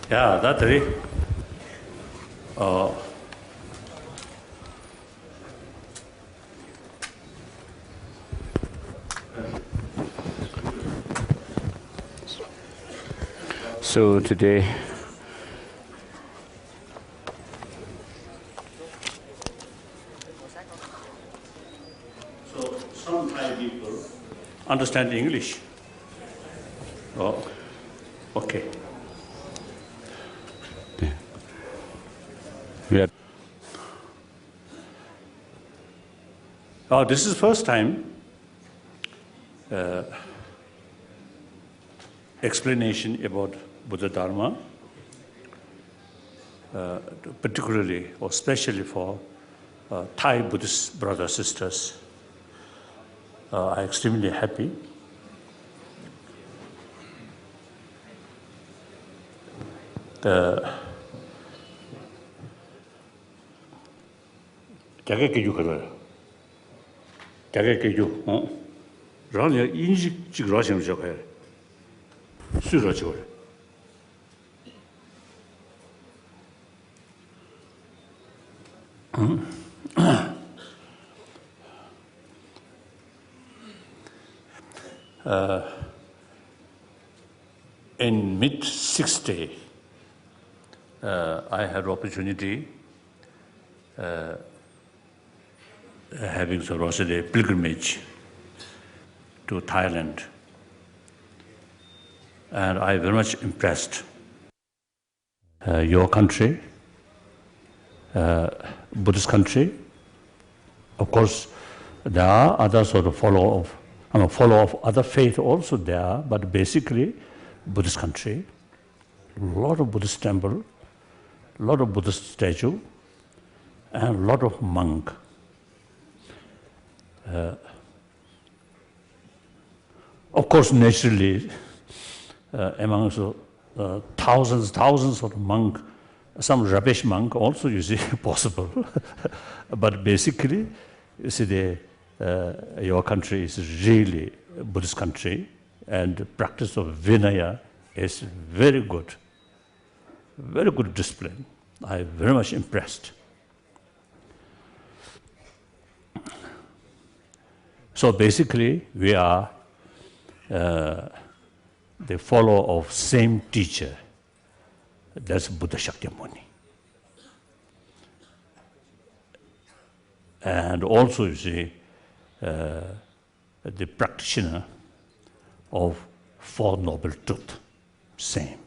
Yeah, that's right. So today, so some Thai people understand English. Oh, okay. Yeah. Oh, this is first time explanation about Buddha Dharma, particularly or especially for Thai Buddhist brothers sisters. I'm extremely happy. 자게 계주 그래요. 자게 계주 라니 인식 지그라 생각 해. 수로 지고. In mid-60s, I had opportunity having sort of a pilgrimage to Thailand, and I very much impressed your country, Buddhist country. Of course, there are other sort of follow of other faith also there, but basically Buddhist country, a lot of Buddhist temple, a lot of Buddhist statue, and a lot of monk. Of course, naturally, among thousands of monk, some rubbish monk also you see possible, but basically, you see your country is really a Buddhist country, and the practice of Vinaya is very good discipline. I'm very much impressed. So basically, we are the follower of same teacher. That's Buddha Shakyamuni. And also, you see, the practitioner of Four Noble Truths, same.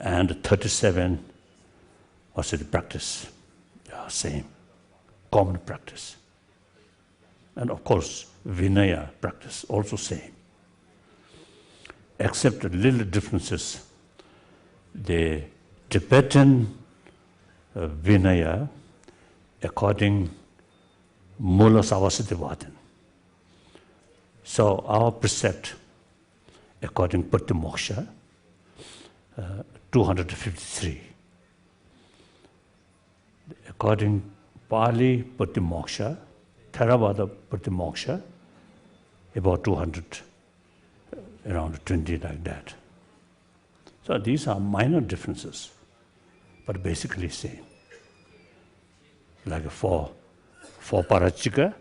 And 37 was the practice, same, common practice. And of course, Vinaya practice, also same. Except little differences. The Tibetan Vinaya, according Mula Savasiddhivadin. So our precept, according Patimoksha, 253. According Pali Patimoksha, Theravada Patimoksha, about 200, around 20 like that. So these are minor differences, but basically same. Like for Parachika,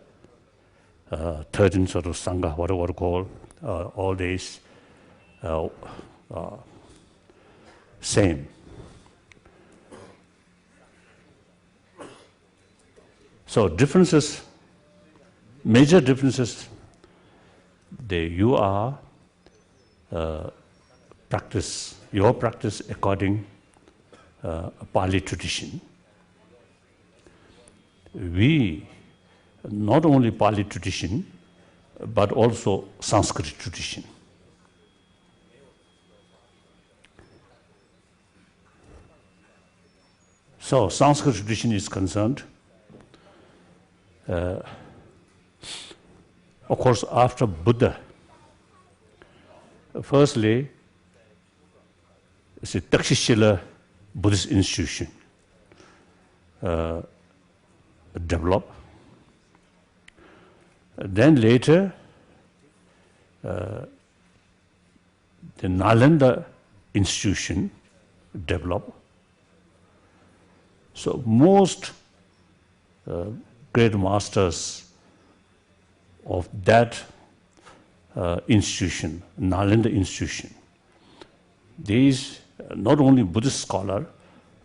13 sort of Sangha, whatever called, all these, same. So differences, major differences, you are your practice according Pali tradition. We, not only Pali tradition, but also Sanskrit tradition. So Sanskrit tradition is concerned, of course, after Buddha, firstly, it's a Takshashila Buddhist institution developed. Then later, the Nalanda institution developed. So most great masters of that institution, Nalanda institution, these not only Buddhist scholar,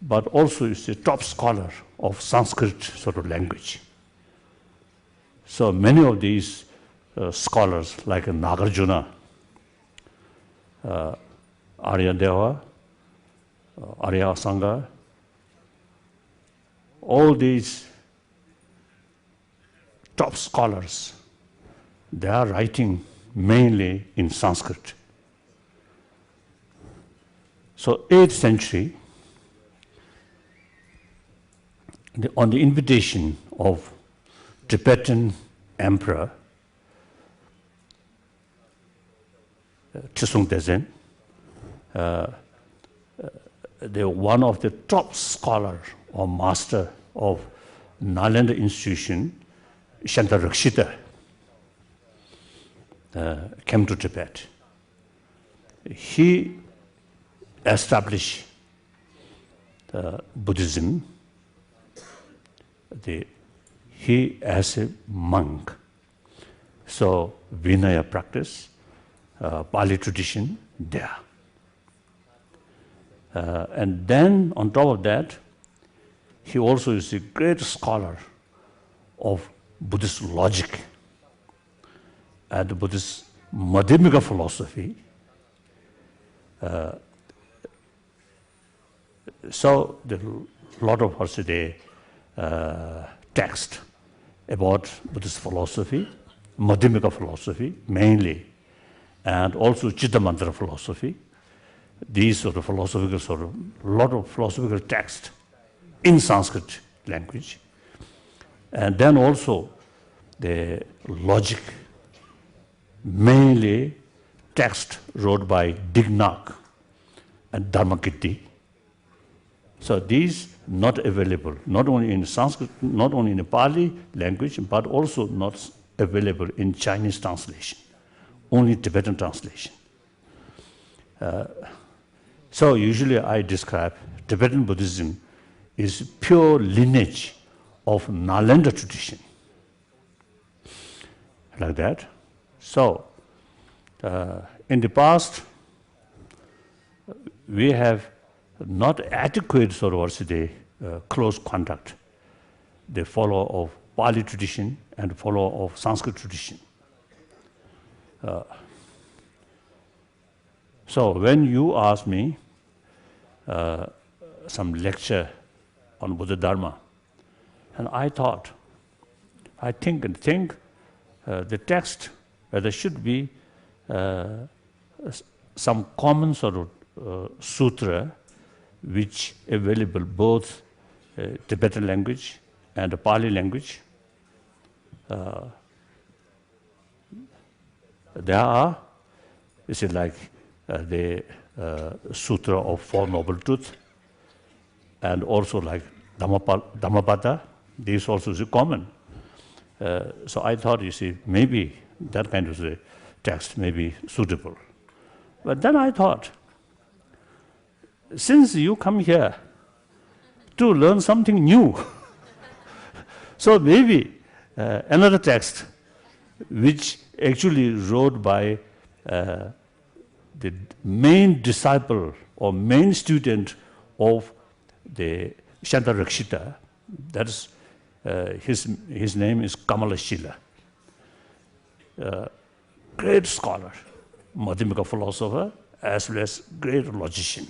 but also is a top scholar of Sanskrit sort of language. So many of these scholars, like Nagarjuna, Aryadeva, Arya Sangha, all these top scholars, they are writing mainly in Sanskrit. So 8th century, on the invitation of Tibetan Emperor Chisung Dezen, they were one of the top scholar or master of Nalanda institution, Shantarakshita, came to Tibet. He established Buddhism. He as a monk. So Vinaya practice, Pali tradition there. And then on top of that, he also is a great scholar of Buddhist logic and Buddhist Madhyamika philosophy. So there are a lot of us today text about Buddhist philosophy, Madhyamika philosophy mainly, and also Chittamantra philosophy. These sort of philosophical lot of philosophical text in Sanskrit language. And then also the logic, mainly text wrote by Dignac and Dharmakirti. So these not available, not only in Sanskrit, not only in the Pali language, but also not available in Chinese translation, only Tibetan translation. So usually I describe Tibetan Buddhism is pure lineage of Nalanda tradition, like that. So in the past, we have not adequate sort of close contact. They follow of Pali tradition and follow of Sanskrit tradition. So when you ask me some lecture on Buddha Dharma, and I think the text, there should be some common sort of sutra which available both Tibetan language and Pali language. There are, is it like the Sutra of Four Noble Truths, and also like Dhammapada, this also is common. So I thought, you see, maybe that kind of a text may be suitable. But then I thought, since you come here to learn something new, so maybe another text which actually wrote by the main disciple or main student of the Shantarakshita, that is, his name is Kamalashila, great scholar, Madhyamika philosopher, as well as great logician.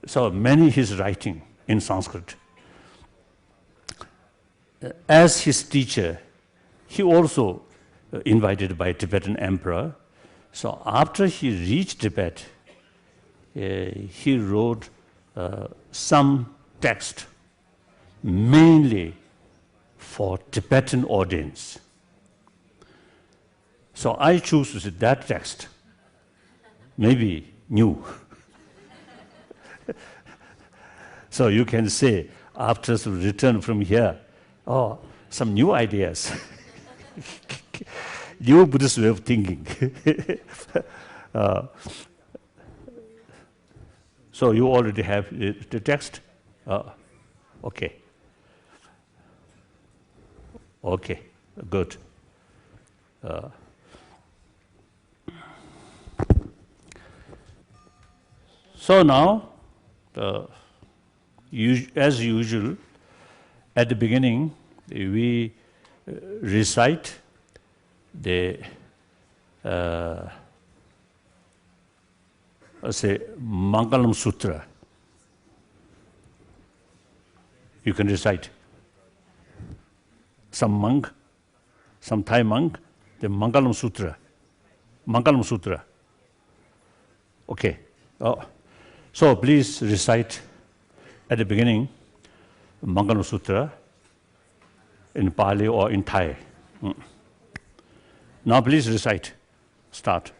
So many his writing in Sanskrit. As his teacher, he also invited by Tibetan emperor. So after he reached Tibet, he wrote some text mainly for Tibetan audience. So I choose that text, maybe new. So you can say, after return from here, oh, some new ideas, new Buddhist way of thinking. So you already have the text? Okay. Okay, good. So now, as usual, at the beginning, we recite the say Mangalam Sutra. You can recite. Some monk, some Thai monk, the Mangalam Sutra. Mangalam Sutra. Okay. So please recite at the beginning Mangalam Sutra in Pali or in Thai. Now please recite. Start.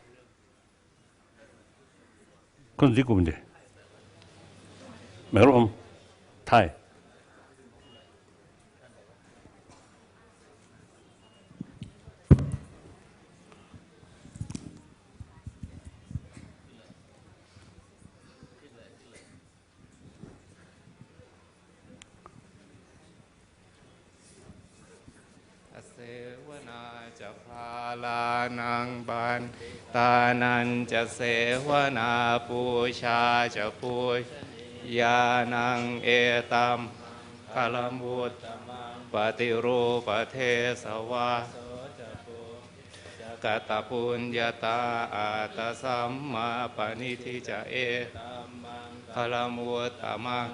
Kundikumde. Merom Thai. Nang ban tanan ja sevana pusha ja puyanang etam kalamuttamang patirupa sava kata punyata ata samma paniti ja kalamuttamang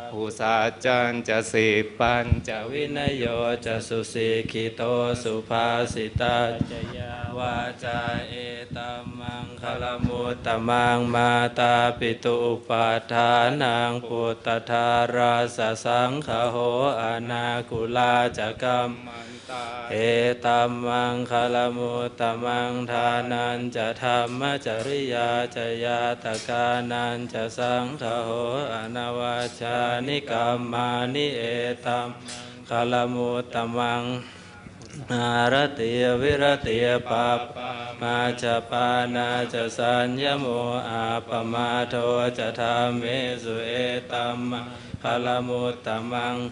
Usajan ja sipan ja vinayo ja susikhito supasita jaya vaja etamang kalamuttamang mata pitu upadhanang puttadhara sasangkho anakula jakam etamang kalamuttamang dhanan ja dhamma jariya jaya takanan ja sangkho anavajani kamani etam kalamuttamang aratiya viratiya papa majapana ja sanyamo apamadho ja dhammesu etam kalamuttamang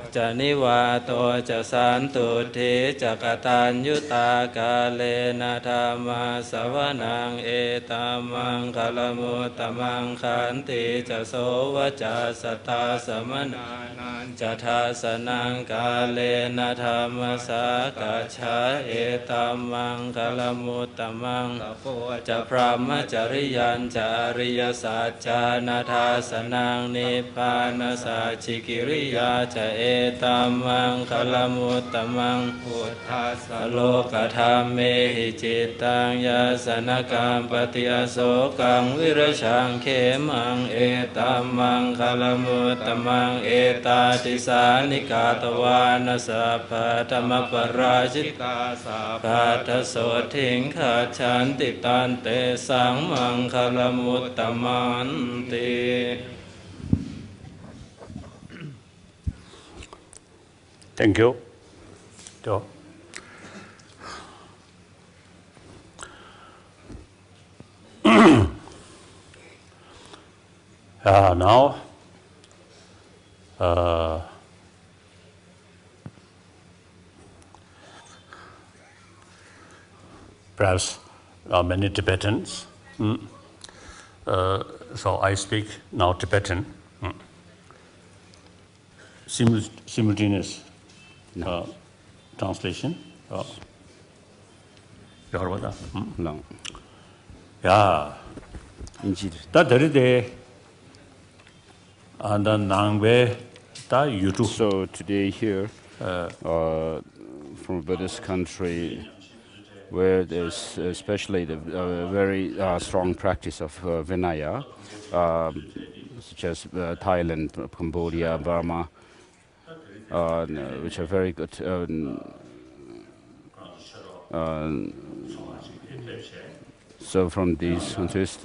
janivato ja santuti jakatanyuta kalena dhamma savanang etamang kalamuttamang khanti ja sovaja satta samanang jathasanang kalena dhamma sakacha etamang kalamuttamang ja brahmacariyan jariya sajja nathasanang nibbana sachikiriya ja etamang kalamuttamang puttasa lokathamme hi cittang yasanakam patiasokang virashang khemang etamang kalamuttamang etadisanikatawana sabba dhamma parajita sabba soting kachanti tante sang mang kalamuttamante. Thank you. So, now perhaps many Tibetans. So I speak now Tibetan. Simultaneous translation. No. Yeah. That day, and then Nangwe, YouTube. So today here, from a Buddhist country, where there's especially the very strong practice of Vinaya, such as Thailand, Cambodia, Burma, which are very good. So from these countries,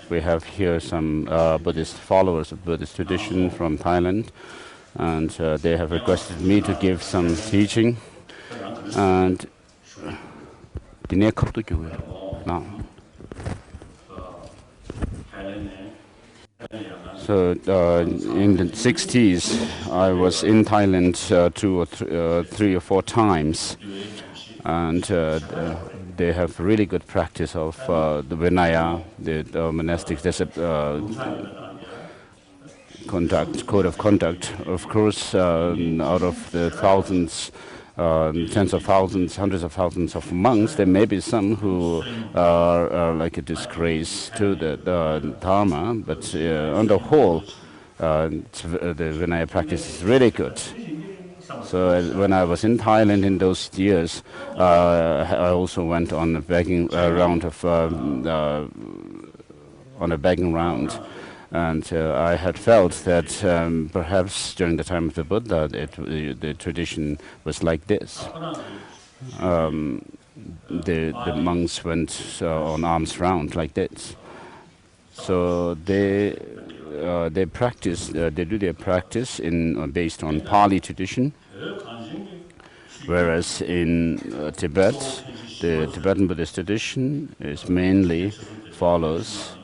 we have here some Buddhist followers of Buddhist tradition from Thailand, and they have requested me to give some teaching. And now So in the 60s, I was in Thailand three or four times, and they have really good practice of the Vinaya, the monastic code of conduct. Of course, out of the thousands, tens of thousands, hundreds of thousands of monks, there may be some who are like a disgrace to the Dharma, but on the whole, the Vinaya practice is really good. So when I was in Thailand in those years, I also went on a begging round of and I had felt that perhaps during the time of the Buddha, the tradition was like this. The monks went on alms round like this. So they practice. They do their practice based on Pali tradition, whereas in Tibet, the Tibetan Buddhist tradition is mainly follows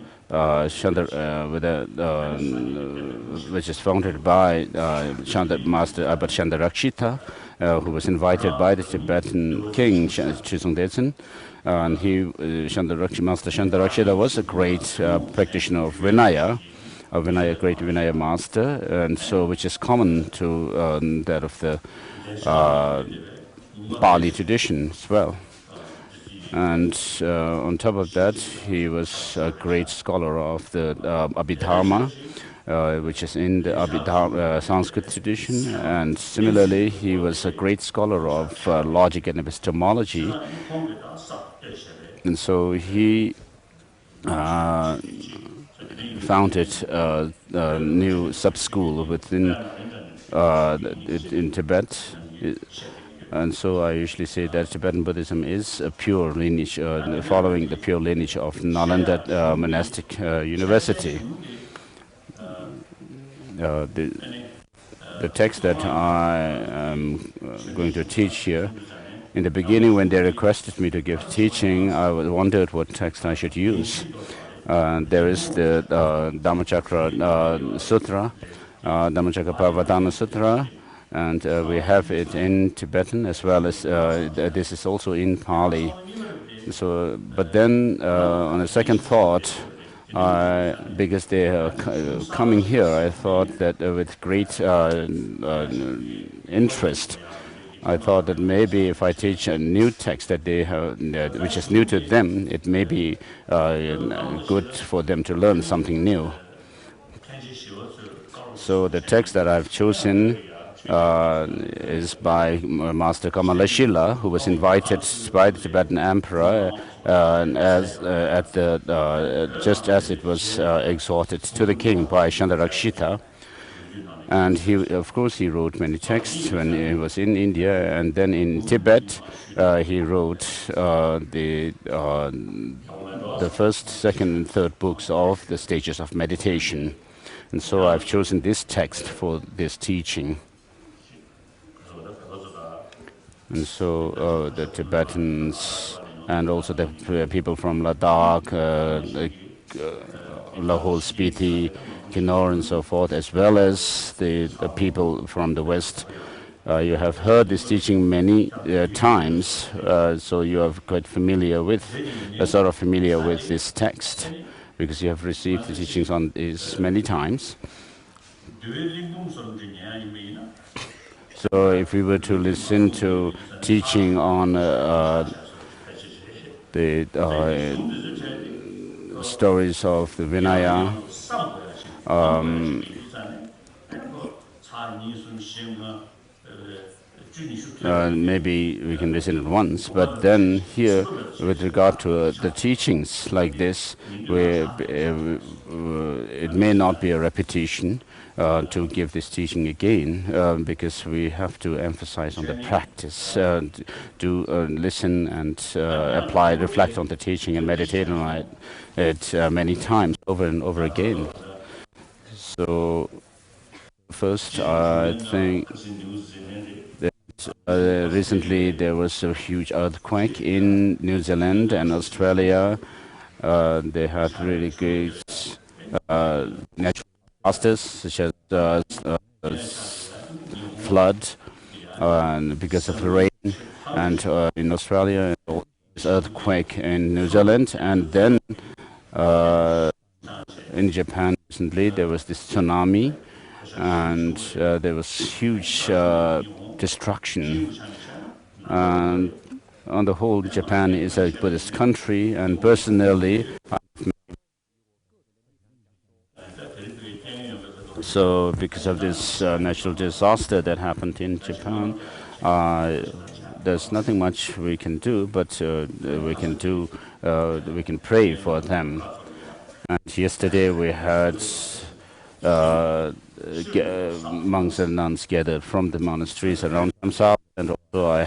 which is founded by Master Abbot Chandarakshita, who was invited by the Tibetan king Chizong Detsen. And Master Chandarakshita was a great practitioner of Vinaya, great Vinaya master, and so which is common to that of the Pali tradition as well. And on top of that, he was a great scholar of the Abhidharma, which is in the Sanskrit tradition. And similarly, he was a great scholar of logic and epistemology. And so he founded a new sub-school within in Tibet. And so I usually say that Tibetan Buddhism is a pure lineage, following the pure lineage of Nalanda Monastic University. The text that I am going to teach here, in the beginning when they requested me to give teaching, I wondered what text I should use. There is the Dhammachakra Sutra, Dhammachakra Pavadana Sutra, and we have it in Tibetan as well as this is also in Pali. So, but then on a second thought, because they are coming here, I thought that with great interest, I thought that maybe if I teach a new text that they have, which is new to them, it may be good for them to learn something new. So the text that I've chosen is by Master Kamalashila, who was invited by the Tibetan emperor just as it was exhorted to the king by Chandarakshita. And he, of course, he wrote many texts when he was in India, and then in Tibet, he wrote the first, second, and third books of the stages of meditation. And so I've chosen this text for this teaching. And so the Tibetans and also the people from Ladakh, Lahore, Spiti, Kinnaur and so forth, as well as the people from the West. You have heard this teaching many times, so you are quite familiar with, sort of familiar with this text, because you have received the teachings on this many times. So if we were to listen to teaching on the stories of the Vinaya, maybe we can listen at once, but then here, with regard to the teachings like this, where it may not be a repetition to give this teaching again, because we have to emphasize on the practice, to listen and apply, reflect on the teaching and meditate on it many times, over and over again. So first, I think recently there was a huge earthquake in New Zealand and Australia. They had really great natural disasters such as flood and because of the rain, and in Australia, this earthquake in New Zealand, and then in Japan recently there was this tsunami, and there was huge destruction. And on the whole, Japan is a Buddhist country, and personally, so because of this natural disaster that happened in Japan, there's nothing much we can do, but we can pray for them. And yesterday we had monks and nuns gathered from the monasteries around Dharamsala, and also I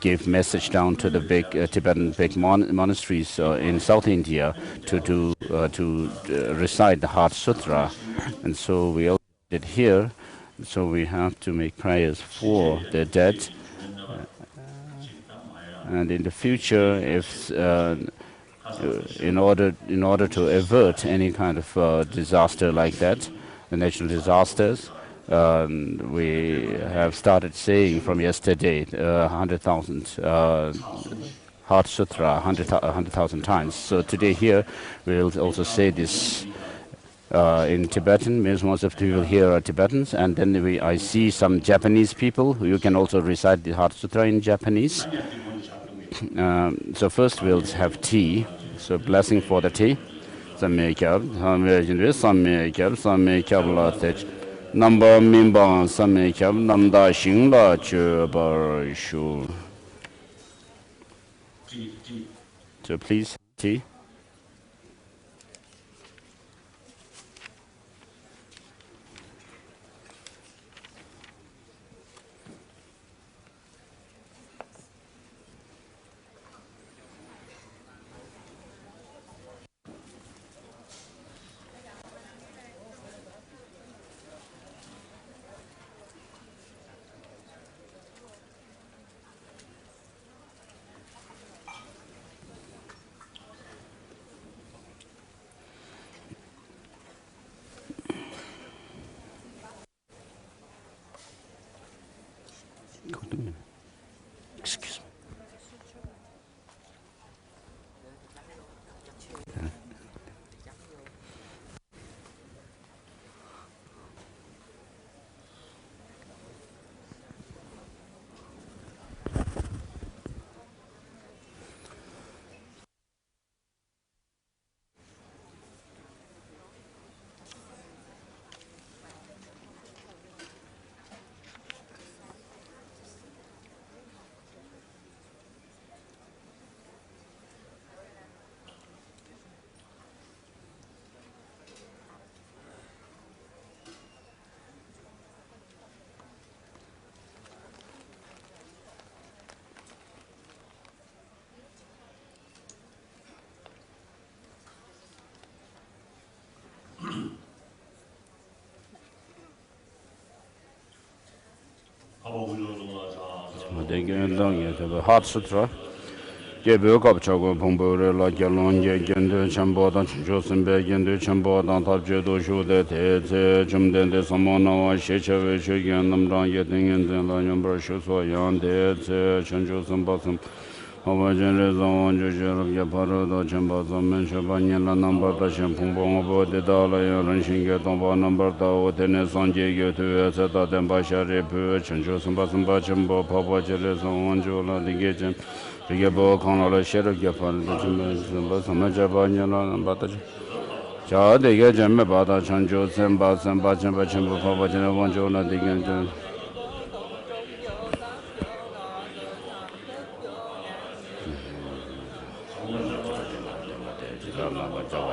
gave message down to the big Tibetan big monasteries in South India to recite the Heart Sutra, and so we also did here. So we have to make prayers for the dead, and in the future, if in order to avert any kind of disaster like that, the natural disasters, we have started saying from yesterday 100,000 Heart Sutra 100,000 times. So today here we will also say this in Tibetan, means most of the people here are Tibetans, and then I see some Japanese people who you can also recite the Heart Sutra in Japanese. So first we'll have tea. So blessing for the tea. Number mimba samekab namda shingla chubar shu. So please, tea. Excuse me. Heart Sutra. Gebe kapchago pombore la gyalon ye gende chambo dan josen be gende chambo dan tabje do shude te te jumden de samona wa sheche she gen nam ran ye dingen den la nyambra shu so yan de te chanjo sam basam Hava jenre zaman jojo ya paro do chambo zaman shaban la number da shem pombo bo de da la ya ran shinge don ba number da o de ne sanje ge tu sa da den ba share pu chanjo sam basam ba chambo pa pa jere zaman jo la de ge 이게 뭐 강나라 셔럽게 파는 좀 삼마자 바냐나 바다 자 되게 좀 바다 천조 셈바 셈바 셈바 셈바 바바잖아 원조나 되게 좀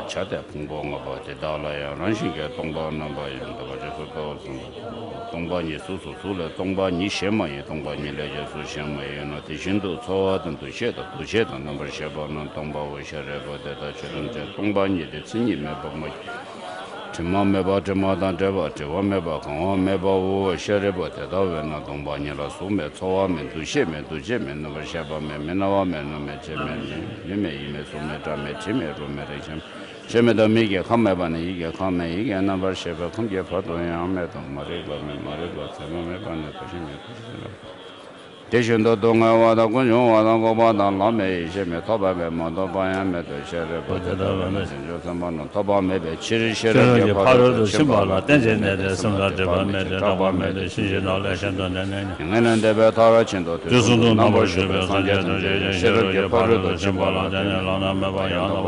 차대 풍부한 거 봐대 달라야 런신게 동반 넘버에 더 동반이 수수수를 동반이 셈마에 동반이 레저수 셈마에 너 대신도 저하던 도시에도 넘버 셔버는 동바고 셔레버데다 저런데 동반이 됐으니 매번 쯤마매바 쯤마다 잡아 저와매바 강와매바고 셔레버데다 왜나 동반이라 소매 저와면 도시에 도제면 넘버 셔버면 메나와면 넘에 제면 유메 소매다메 제메로 메레점 Shemeda Migi, Kamebana, Yiga, Kame, Yiga, number Sheba, Kumbia Pato, Yameto, Marilla, Semebana, Deshundo Donga, Wada Gunjo, Wada Gobada, Lame, Sheme, Toba, Mondo, Bayame, Shere, Josamano, Toba, maybe, Chiri, Shere, Paro, Shimbala, Tenzen, some of the Toba, Shinal, and the Betara Chindo, Jusundo, number Shebe, Shere, Paro, Shimbala, Lana, Mavayana,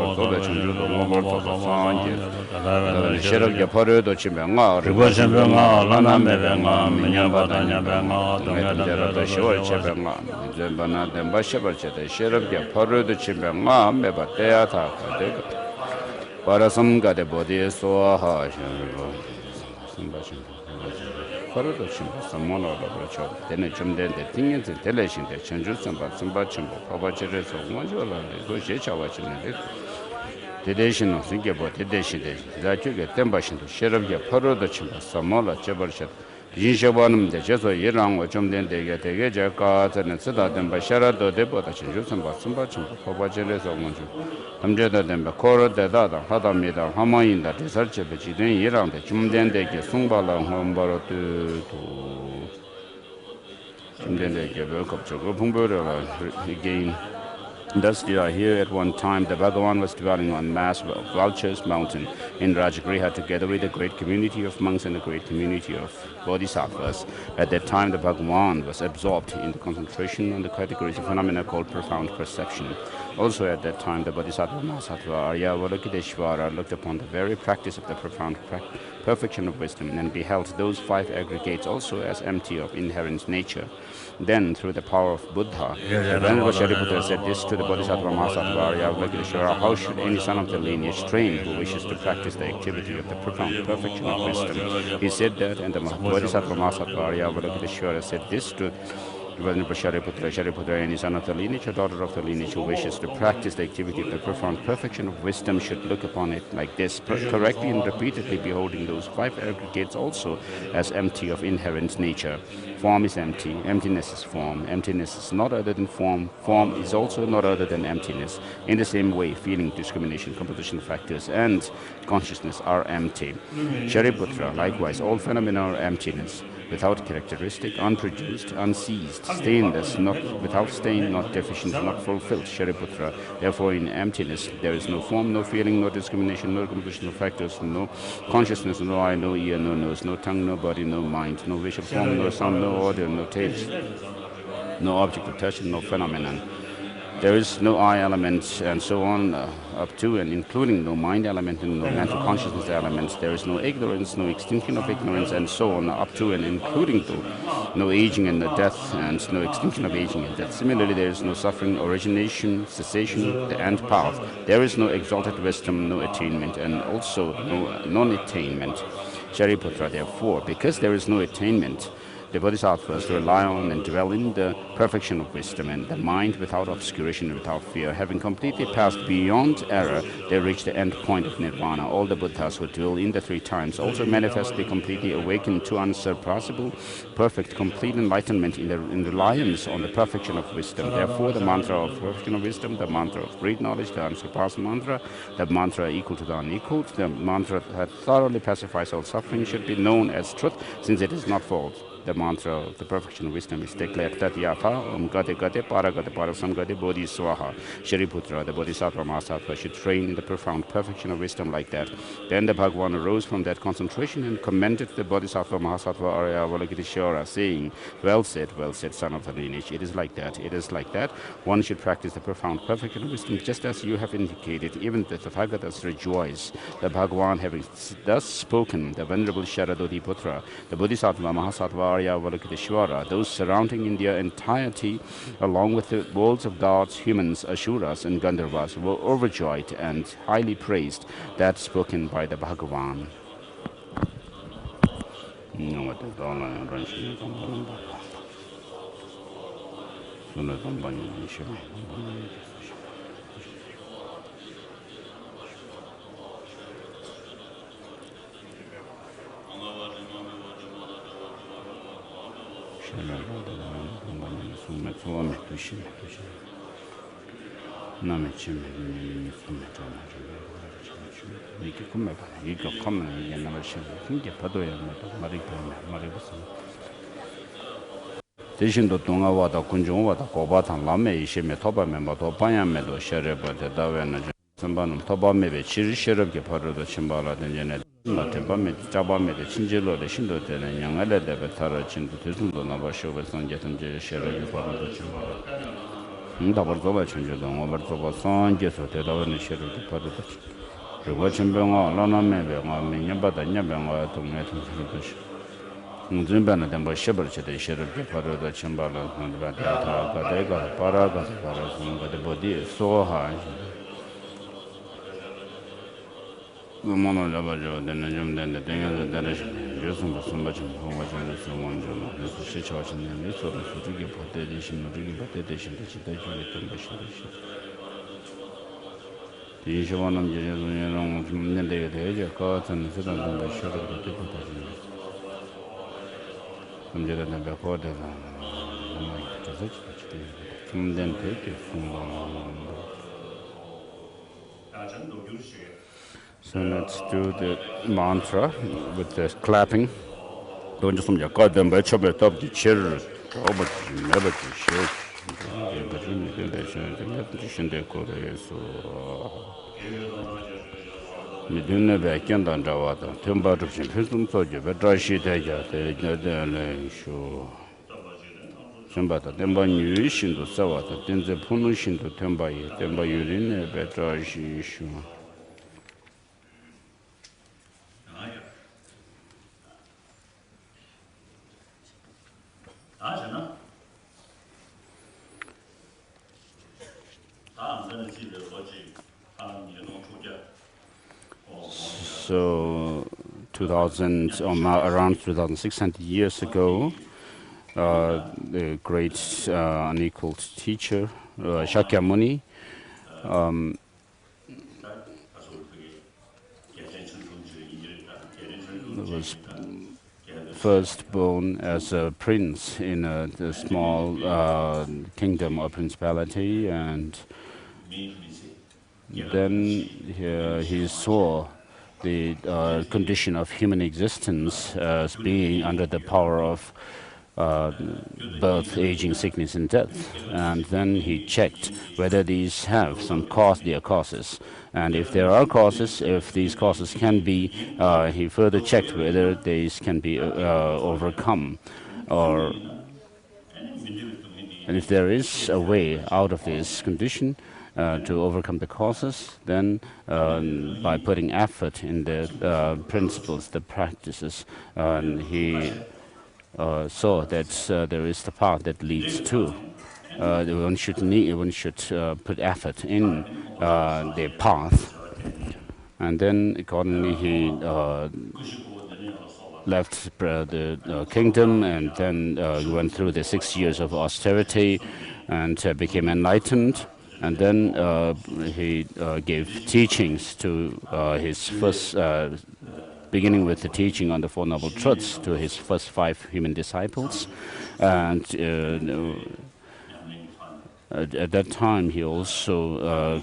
Shere, Yaporo, Chimbanga, Rigoshimanga, Lana, Mevanga, Minyamba, Danya, the shore Chebanga, Zembana, the Bashabacha, Shere, Yaporo, the Chimbanga, Mebatea, Parasam got a body so harsh. Some one of the then a chum then the thing is the television, the changes and but some batching, Papa Cheres of Manjola, go Checha watching it. The nation of think about the nation that you get 10% to share of your poro the chimba, some more Cheberchet. Yishabanum, the Jesu Yerang, or Chum then they get a Gaja and set out them by Shara, the depot that changes and but some batching, Papa Cheres of Manjo. Amjada then Bakoro, the Dada, Hada made a Hamain that research of the Chidin Yerang, the Chum then they get Sumbala, Hombaro to Chum then they get welcome to Gopumbo again. Thus, here at one time, the Bhagavan was dwelling on mass Vultures Mountain in Rajagriha together with a great community of monks and a great community of Bodhisattvas. At that time, the Bhagavan was absorbed in the concentration on the categories of phenomena called profound perception. Also at that time, the Bodhisattva Mahasattva Arya Avalokiteshvara looked upon the very practice of the profound perfection of wisdom and beheld those 5 aggregates also as empty of inherent nature. Then, through the power of Buddha, the Venerable Shariputra said this to the Bodhisattva Mahasattva Arya Avalokiteshvara: how should any son of the lineage train who wishes to practice the activity of the profound perfection of wisdom? He said that, and the Bodhisattva Mahasattva Arya Avalokiteshvara said this to Venerable Shariputra, any son of the lineage or daughter of the lineage who wishes to practice the activity of the profound perfection of wisdom should look upon it like this, correctly and repeatedly beholding those 5 aggregates also as empty of inherent nature. Form is empty, emptiness is form, emptiness is not other than form, form is also not other than emptiness. In the same way, feeling, discrimination, composition factors, and consciousness are empty. Shariputra, likewise, all phenomena are emptiness, without characteristic, unproduced, unseized, stainless, not without stain, not deficient, not fulfilled. Shariputra, therefore in emptiness there is no form, no feeling, no discrimination, no composition of factors, no consciousness, no eye, no ear, no nose, no tongue, no body, no mind, no visual form, no sound, no order, no taste, no object of touch, no phenomenon. There is no I element, and so on, up to and including no mind element and no mental consciousness elements. There is no ignorance, no extinction of ignorance, and so on, up to and including no aging and no death, and no extinction of aging and death. Similarly, there is no suffering, origination, cessation, the end path. There is no exalted wisdom, no attainment, and also no non-attainment. Shariputra, therefore, because there is no attainment, the Bodhisattvas rely on and dwell in the perfection of wisdom, and the mind without obscuration and without fear. Having completely passed beyond error, they reach the end point of nirvana. All the Buddhas who dwell in the 3 times also manifestly completely awakened to unsurpassable, perfect, complete enlightenment in reliance on the perfection of wisdom. Therefore, the mantra of perfection of wisdom, the mantra of great knowledge, the unsurpassed mantra, the mantra equal to the unequaled, the mantra that thoroughly pacifies all suffering should be known as truth, since it is not false. The mantra of the perfection of wisdom is declared that Yatha, Gate Gate, Paragate, Parasam Gate, Bodhi Swaha. Shariputra, the Bodhisattva Mahasattva, should train in the profound perfection of wisdom like that. Then the Bhagavan arose from that concentration and commended the Bodhisattva Mahasattva Arya Avalokiteshvara, saying, well said, son of the lineage. It is like that, it is like that. One should practice the profound perfection of wisdom just as you have indicated. Even the Tathagatas rejoice. The Bhagavan having thus spoken, the Venerable Sharadoti Putra, the Bodhisattva Mahasattva Arya Avalokiteshvara, those surrounding in their entirety, along with the worlds of gods, humans, Asuras, and Gandharvas, were overjoyed and highly praised that spoken by the Bhagavan. 대신도 동아와다 군종와다 고바탄 라메 이시메 토바메마 도파야메도 셔레바데 다웨나 선반은 토바메베 지르셔럽게 바로도 침발하던 전에 마테바메 자바메데 친절로데 신도되는 양알레데베 타라친도 대순도 나바쇼베 선제던제 셔럽게 바로도 침발 다버도바 천주도 오버도바 선제소 대다원의 셔럽게 바로도 그리고 전병아 라나메베 마메냐바다 냐병아 동네 통신도 Muzimban and Bashable Chede Sherab Parada Chambala and Bata Gadega Paraga Parazum, the body so high. The mono lavajo, then the jum, then the thing of the direction, using so much and so much and so one jum, the situation and this sort of Fuji potential, really potential, the situation. The issue one of the age of cards and the citizen of the sugar of the people. I'm just going to go to So let's do the mantra with the clapping. Don't just go them by chop it up the chair. Over never to share. Midune back and underwater. Timber of Simpson Soja, but dry sheet the show. Sambata, Temba New Ishin to Sawata, then the Punushin to Temba, Temba Urine, better issue. So, 2000 around 2,600 years ago, the great unequaled teacher Shakyamuni was first born as a prince in a small kingdom or principality, and then he saw the condition of human existence as being under the power of birth, aging, sickness, and death. And then he checked whether these have some their causes. And if there are causes, if these causes can be, he further checked whether these can be overcome. And if there is a way out of this condition, to overcome the causes, then by putting effort in the principles, the practices, he saw that there is the path that leads to. One should put effort in the path, and then accordingly he left the kingdom, and then went through the 6 years of austerity, and became enlightened. And then he gave teachings to his first, beginning with the teaching on the Four Noble Truths to his first 5 human disciples. And at that time, he also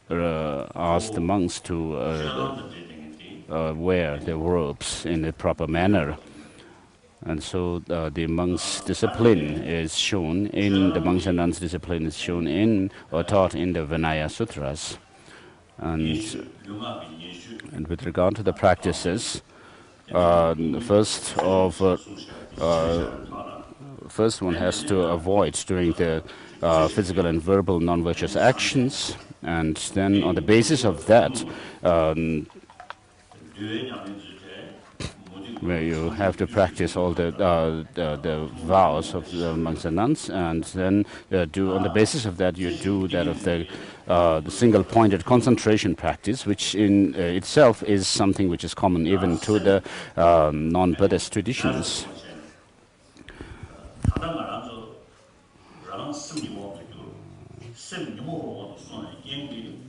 asked the monks to wear their robes in a proper manner. And so the monks' discipline is shown in the monks and nuns' discipline is shown in or taught in the Vinaya Sutras. And with regard to the practices, first one has to avoid doing the physical and verbal non-virtuous actions, and then on the basis of that, where you have to practice all the vows of the monks and nuns, and then on the basis of that you do that of the single-pointed concentration practice, which in itself is something which is common even to the non-Buddhist traditions.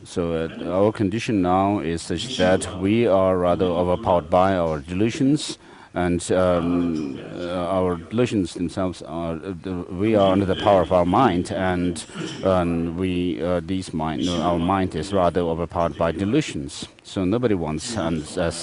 So our condition now is such that we are rather overpowered by our delusions, And our delusions themselves are, we are under the power of our mind, and our mind is rather overpowered by delusions. So nobody wants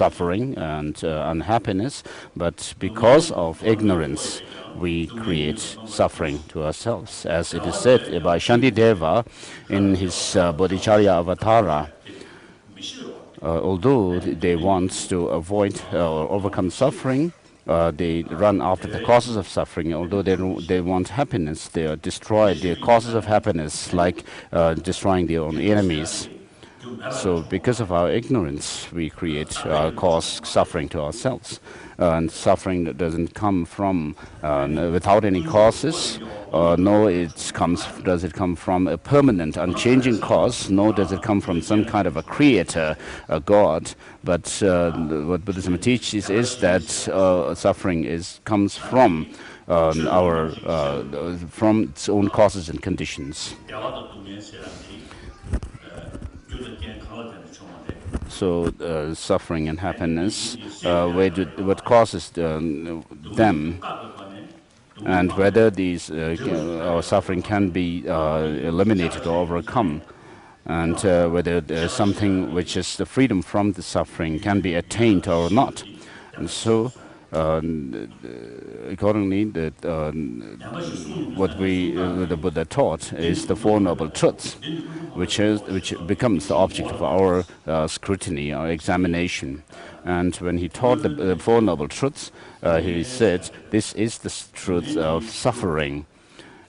suffering and unhappiness, but because of ignorance, we create suffering to ourselves. As it is said by Shantideva in his Bodhicharya Avatara, although they want to avoid or overcome suffering, they run after the causes of suffering. Although they want happiness, they destroy the causes of happiness, like destroying their own enemies. So because of our ignorance, we cause suffering to ourselves. And suffering that doesn't come from without any causes, nor does it come from a permanent, unchanging cause, nor does it come from some kind of a creator, a God. But what Buddhism teaches is that suffering comes from from its own causes and conditions. So suffering and happiness, what causes them, and whether these our suffering can be eliminated or overcome, and whether there's something which is the freedom from the suffering can be attained or not. And so accordingly, what the Buddha taught is the Four Noble Truths, which becomes the object of our scrutiny, our examination. And when he taught the Four Noble Truths, he said, this is the truth of suffering.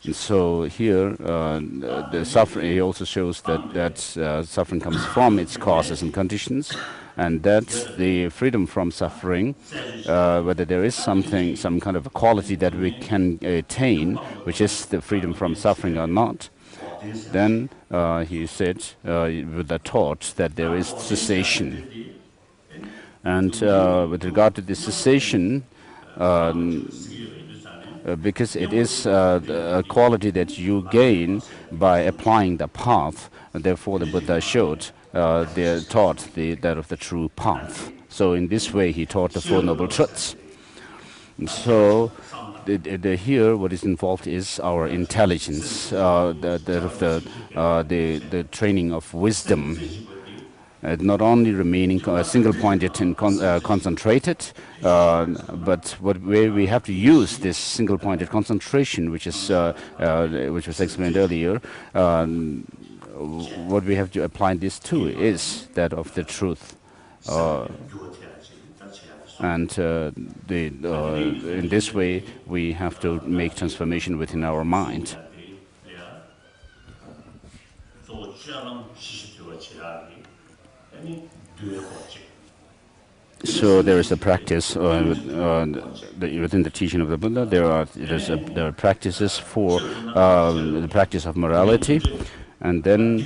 And so here, the suffering, he also shows that suffering comes from its causes and conditions, and that the freedom from suffering, whether there is some kind of a quality that we can attain, which is the freedom from suffering or not, then he said, with the thought that there is cessation. And with regard to the cessation, because it is a quality that you gain by applying the path, and therefore the Buddha taught that of the true path. So in this way he taught the Four Noble Truths. And so here what is involved is our intelligence, the training of wisdom. Not only remaining single-pointed and concentrated, but where we have to use this single-pointed concentration, which was explained earlier. What we have to apply this to is that of the truth, and in this way we have to make transformation within our mind. So there is a practice within the teaching of the Buddha. There are practices for the practice of morality, and then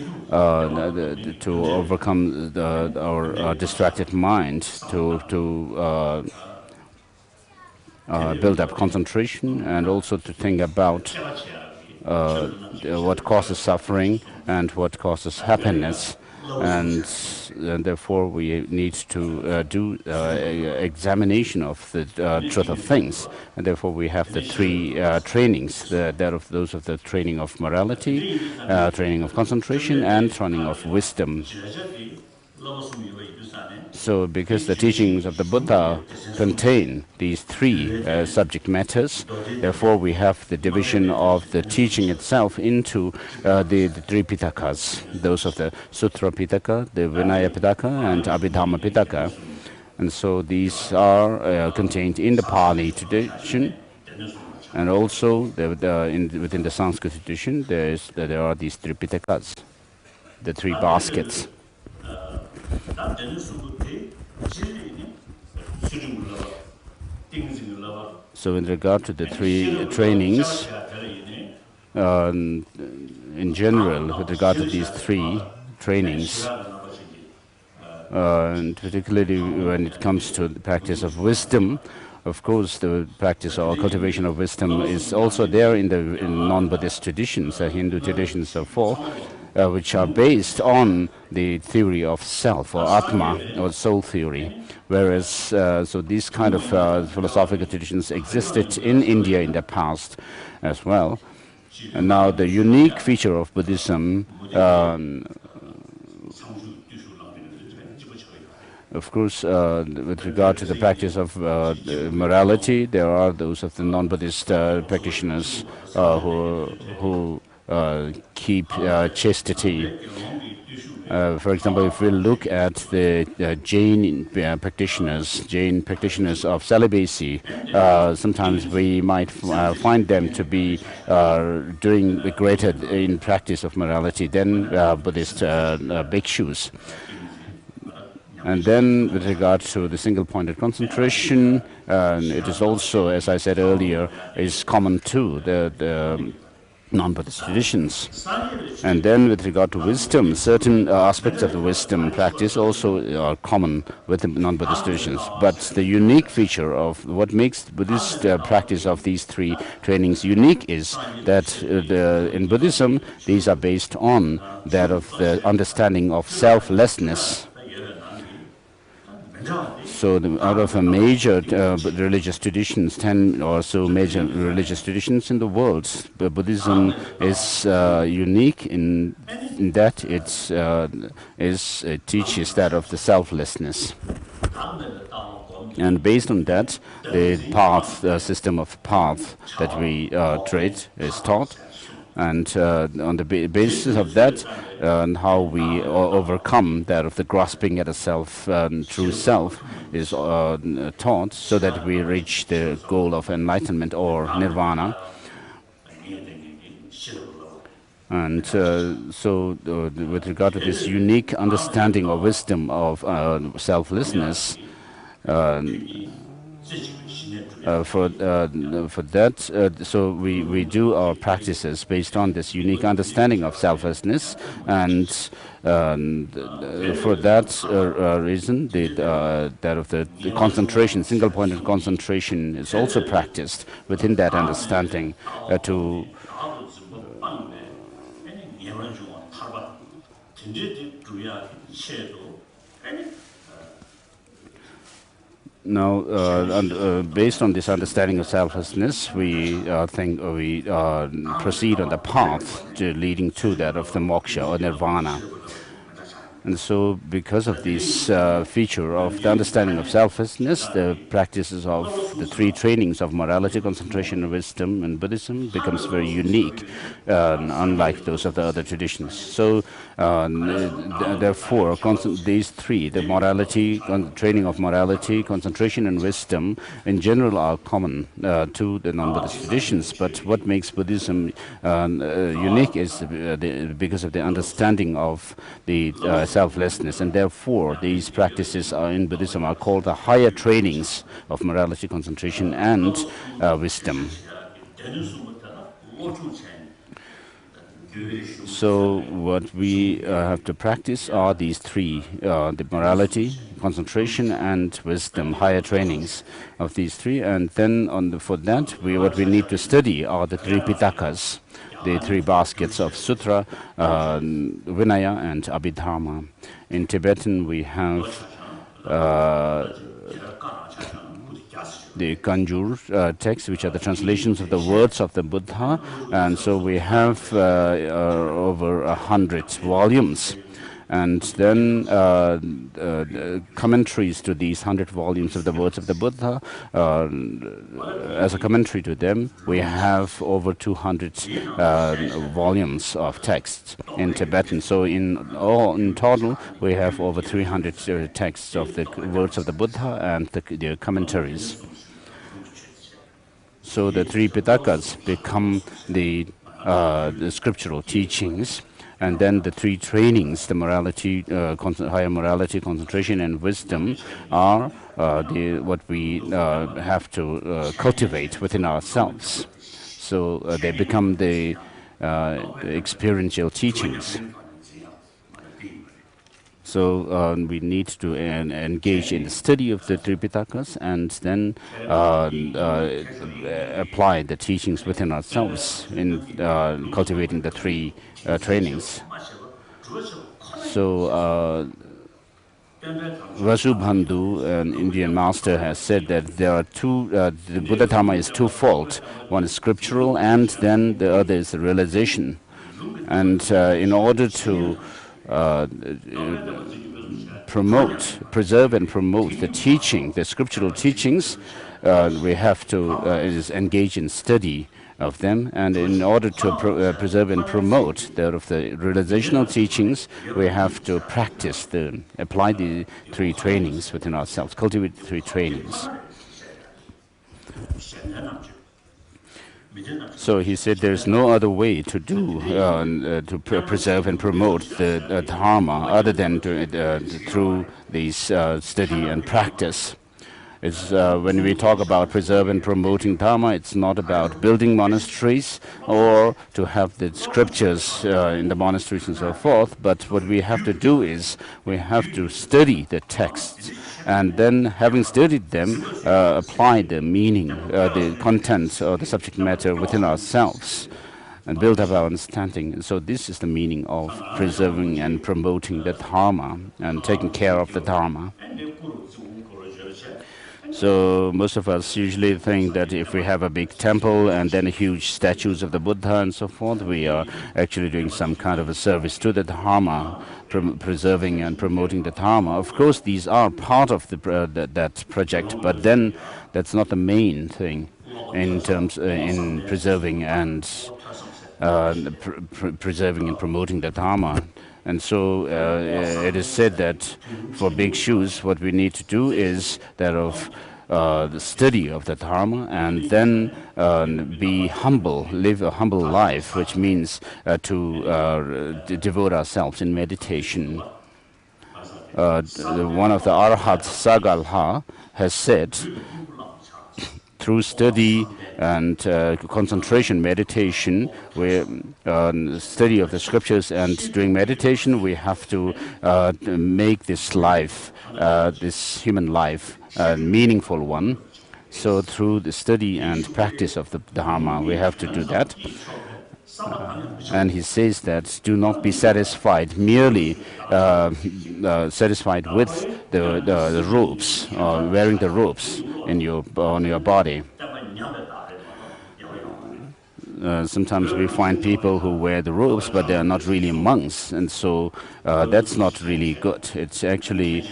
to overcome our distracted mind, to build up concentration, and also to think about what causes suffering and what causes happiness. And therefore we need to do examination of the truth of things, and therefore we have the three trainings, those of the training of morality, training of concentration, and training of wisdom. So because the teachings of the Buddha contain these three subject matters, therefore we have the division of the teaching itself into the three Pitakas, those of the Sutra Pitaka, the Vinaya Pitaka, and Abhidhamma Pitaka. And so these are contained in the Pali tradition, and also within the Sanskrit tradition there are these three Pitakas, the three baskets. So in regard to the three trainings, in general, with regard to these three trainings, and particularly when it comes to the practice of wisdom, of course the practice or cultivation of wisdom is also there in non-Buddhist traditions, Hindu traditions so forth. which are based on the theory of self or Atma or soul theory. Whereas, so these kind of philosophical traditions existed in India in the past as well. And now the unique feature of Buddhism, of course, with regard to the practice of morality, there are those of the non-Buddhist practitioners who keep chastity. For example, if we look at the Jain practitioners of celibacy, sometimes we might find them to be doing greater in practice of morality than Buddhist bhikshus. And then with regard to the single-pointed concentration, it is also, as I said earlier, is common to the non-Buddhist traditions. And then with regard to wisdom, certain aspects of the wisdom practice also are common with the non-Buddhist traditions. But the unique feature of what makes the Buddhist practice of these three trainings unique is that in Buddhism, these are based on that of the understanding of selflessness. So out of a major religious traditions, 10 or so major religious traditions in the world, Buddhism is unique in that it teaches that of the selflessness. And based on that, the path, system of path that we tread is taught. And on the basis of that, and how we overcome that of the grasping at a self, true self, is taught, so that we reach the goal of enlightenment or nirvana. And so with regard to this unique understanding or wisdom of selflessness, for that, so we do our practices based on this unique understanding of selflessness, and for that reason, that of the concentration, single-pointed concentration, is also practiced within that understanding to. Now, based on this understanding of selflessness, we proceed on the path leading to that of the moksha or nirvana. And so, because of this feature of the understanding of selflessness, the practices of the three trainings of morality, concentration, and wisdom in Buddhism becomes very unique, unlike those of the other traditions. So, therefore, these three, the morality, training of morality, concentration, and wisdom, in general are common to the non-Buddhist traditions. But what makes Buddhism unique is because of the understanding of the selflessness, and therefore these practices in Buddhism are called the higher trainings of morality, concentration, and wisdom. So what we have to practice are these three, the morality, concentration, and wisdom, higher trainings of these three. And then for that, what we need to study are the three pitakas, the three baskets of Sutra, Vinaya, and Abhidharma. In Tibetan, we have the Kanjur texts, which are the translations of the words of the Buddha, and so we have over 100 volumes. And then commentaries to these 100 volumes of the words of the Buddha. As a commentary to them, we have over 200 volumes of texts in Tibetan. So in total, we have over 300 texts of the words of the Buddha and the commentaries. So the three pitakas become the scriptural teachings. And then the three trainings, the morality, higher morality, concentration, and wisdom, are what we have to cultivate within ourselves. So they become the experiential teachings. So we need to engage in the study of the Tripitakas and then apply the teachings within ourselves in cultivating the three trainings. So Vasubandhu, an Indian master, has said that there are the Buddha Dharma is twofold. One is scriptural, and then the other is the realization. And in order to preserve and promote the teaching, the scriptural teachings, we have to engage in study of them, and in order to preserve and promote the realizational teachings, we have to apply the three trainings within ourselves, cultivate the three trainings. So he said there's no other way to preserve and promote the Dharma other than through these study and practice. When we talk about preserve and promoting Dharma, it's not about building monasteries or to have the scriptures in the monasteries and so forth, but what we have to do is we have to study the texts, and then having studied them, apply the meaning, the content or the subject matter within ourselves and build up our understanding. And so this is the meaning of preserving and promoting the Dharma and taking care of the Dharma. So most of us usually think that if we have a big temple and then huge statues of the Buddha and so forth, we are actually doing some kind of a service to the Dharma, preserving and promoting the Dharma. Of course, these are part of that project, but then that's not the main thing in terms in preserving and promoting the Dharma. And so it is said that for bhikshus, what we need to do is that of the study of the Dharma, and then be humble, live a humble life, which means to devote ourselves in meditation. One of the Arhats, Sagalha, has said, through study and concentration, meditation, study of the scriptures and doing meditation, we have to make this life, this human life, a meaningful one. So through the study and practice of the Dharma, we have to do that. And he says that do not be satisfied, merely satisfied with the robes, wearing the robes on your body. Sometimes we find people who wear the robes, but they are not really monks, and so that's not really good. It's actually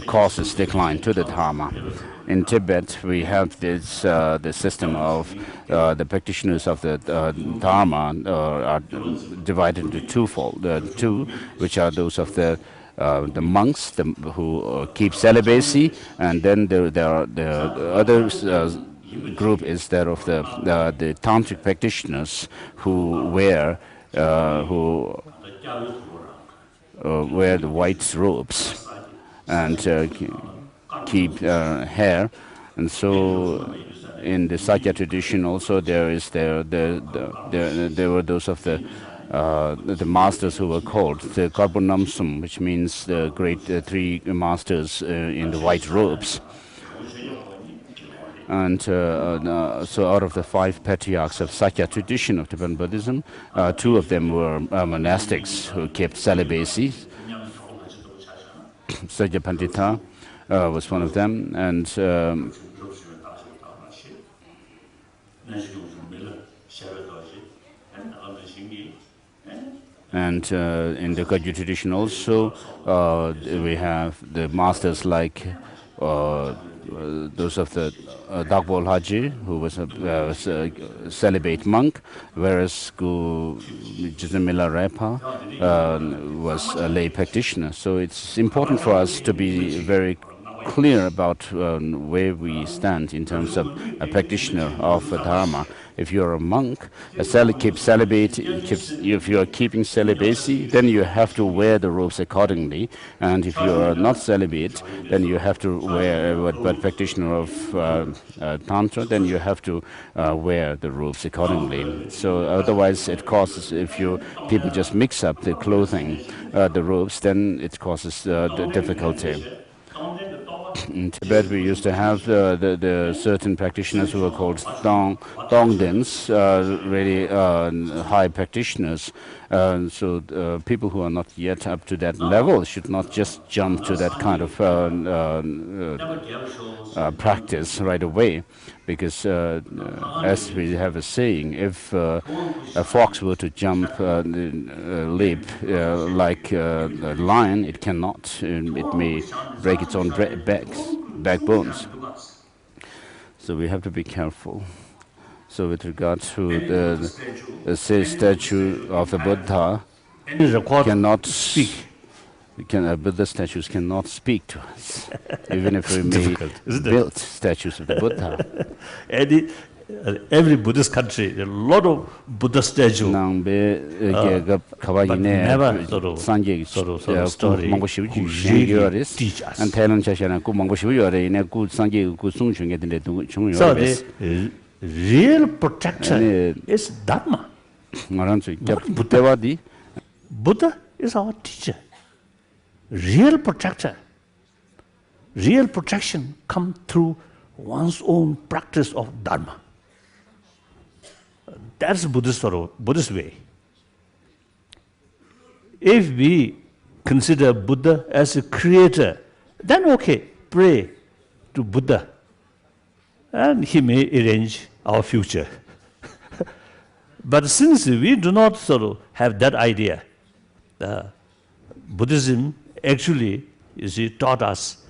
causes decline to the Dharma. In Tibet, we have this the system of the practitioners of the Dharma are divided into twofold. Two, which are those of the monks who keep celibacy, and then there are the other group is that of the tantric practitioners who wear the white robes and keep hair. And so in the Sakya tradition also there were those of the masters who were called the Karbonamsum, which means the great three masters in the white robes. And so out of the 5 patriarchs of Sakya tradition of Tibetan Buddhism, 2 of them were monastics who kept celibacy. Sajja Pandita was one of them, and in the Kagyu tradition also, we have the masters like those of the Dagbol Haji, who was a celibate monk, whereas Gu Jizamila Repa was a lay practitioner. So it's important for us to be very clear about where we stand in terms of a practitioner of Dharma. If you're a monk, if you are keeping celibacy, then you have to wear the robes accordingly. And if you are not celibate, then you have to wear, but practitioner of Tantra, then you have to wear the robes accordingly. So otherwise it causes, if people just mix up the clothing, the robes, then it causes the difficulty. In Tibet, we used to have the certain practitioners who were called Dongdens, really high practitioners. So people who are not yet up to that level should not just jump to that kind of practice right away, because as we have a saying, if a fox were to jump leap like a lion, it cannot. It may break its own backbones. So we have to be careful. So with regard to the statue of the Buddha, cannot speak. Buddha statues cannot speak to us, even if we may build statues of the Buddha. Every Buddhist country, there are a lot of Buddha statues, but never sort of story who really teach us. So the real protector is Dharma. Buddha is our teacher. Real protector, real protection comes through one's own practice of Dharma. That's Buddhist way. If we consider Buddha as a creator, then okay, pray to Buddha, and he may arrange our future. But since we do not have that idea, Buddhism actually, you see, taught us,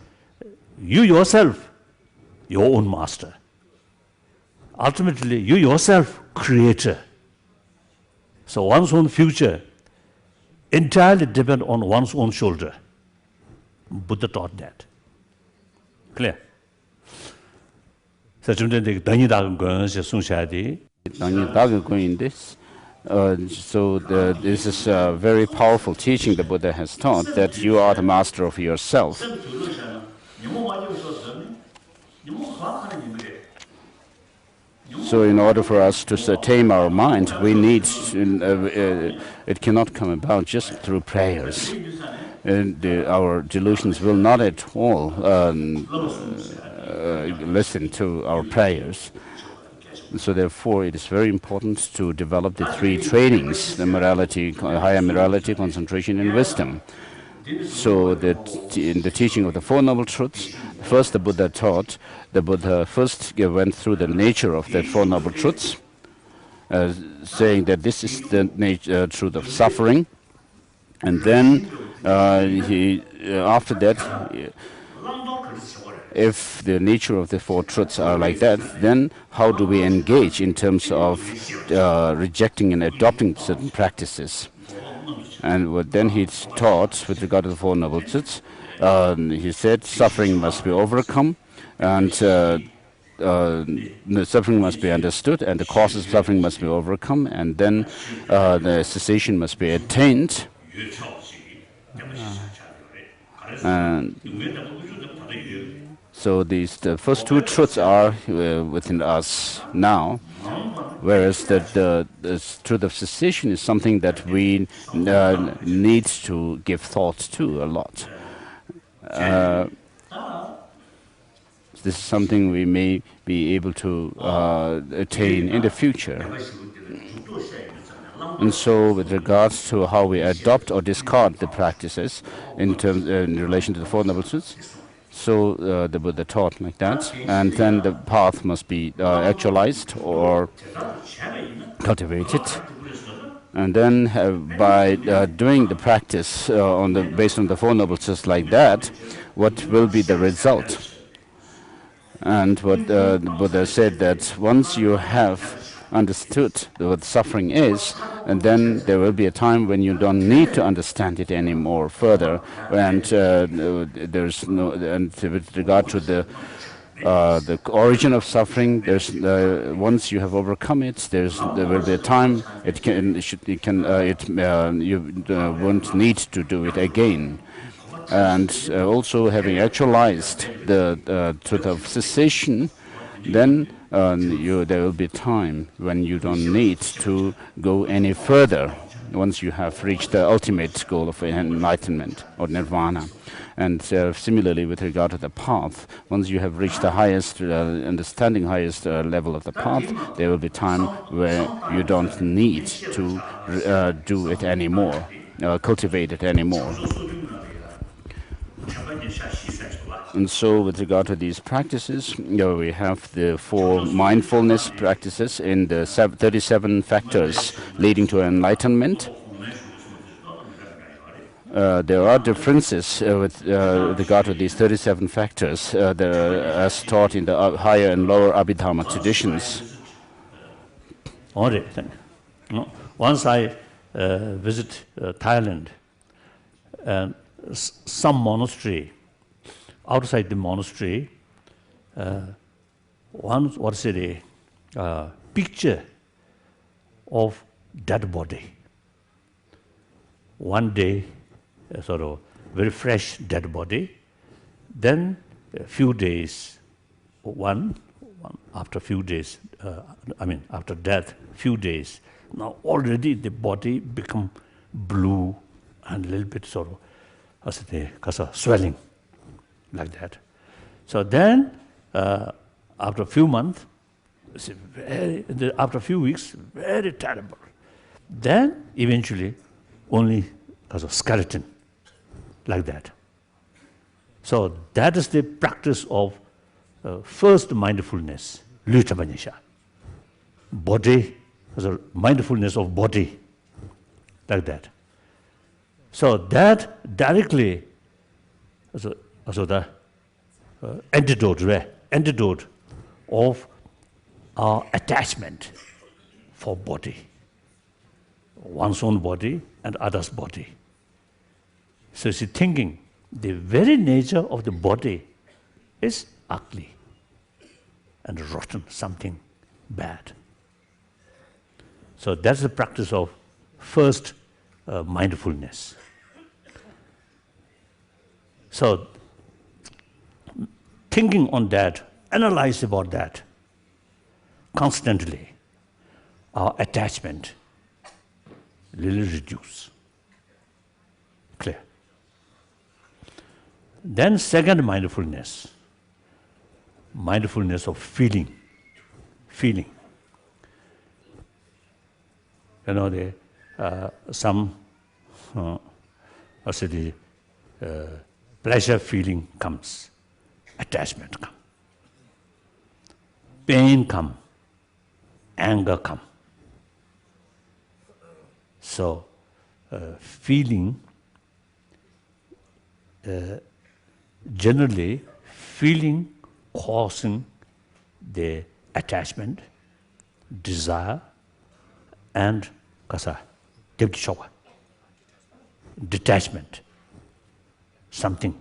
you yourself, your own master. Ultimately, you yourself, creator. So one's own future entirely depends on one's own shoulder. Buddha taught that. Clear? So, this is a very powerful teaching the Buddha has taught, that you are the master of yourself. So in order for us to tame our mind, we need, it cannot come about just through prayers. Our delusions will not at all listen to our prayers. So therefore, it is very important to develop the three trainings: the morality, higher morality, concentration, and wisdom. So that in the teaching of the Four Noble Truths, first the Buddha taught, the Buddha first went through the nature of the Four Noble Truths, saying that this is the truth of suffering. And then after that, if the nature of the four truths are like that, then how do we engage in terms of rejecting and adopting certain practices? And what then he taught with regard to the Four Noble Truths, he said suffering must be overcome, and the suffering must be understood, and the causes of suffering must be overcome, and then the cessation must be attained. And so the first two truths are within us now, whereas the truth of cessation is something that we need to give thought to a lot. This is something we may be able to attain in the future. And so with regards to how we adopt or discard the practices in relation to the Four Noble Truths, so the Buddha taught like that, and then the path must be actualized or cultivated, and then by doing the practice based on the Four Noble Truths like that, what will be the result? And what the Buddha said, that once you have understood what suffering is, and then there will be a time when you don't need to understand it anymore further, and there's no. And with regard to the origin of suffering, there's once you have overcome it, there will be a time you won't need to do it again. And also having actualized the truth of cessation, then there will be time when you don't need to go any further. once you have reached the ultimate goal of enlightenment or nirvana. And similarly, with regard to the path, once you have reached the highest understanding, highest level of the path, there will be time where you don't need to do it anymore, cultivate it anymore. And so with regard to these practices, we have the 4 mindfulness practices in the 37 factors leading to enlightenment. There are differences with regard to these 37 factors as taught in the higher and lower Abhidharma traditions. Once I visit Thailand, some monastery, outside the monastery, a picture of dead body. One day, a sort of very fresh dead body. Then a few days, after few days, after death, few days. Now already the body become blue and a little bit sort of swelling. Like that. So then, after a few months, after a few weeks, very terrible. Then, eventually, only because of skeleton, like that. So that is the practice of first mindfulness, Lütabanyasha. Body, mindfulness of body, like that. So that directly, the antidote of our attachment for body, one's own body and others' body. So see, thinking the very nature of the body is ugly and rotten, something bad. So that's the practice of first mindfulness. So thinking on that, analyze about that constantly, our attachment will reduce. Clear? Then second mindfulness of feeling. You know, some pleasure feeling comes. Attachment come, pain come, anger come. So, feeling, generally, feeling causing the attachment, desire, and detachment. Something,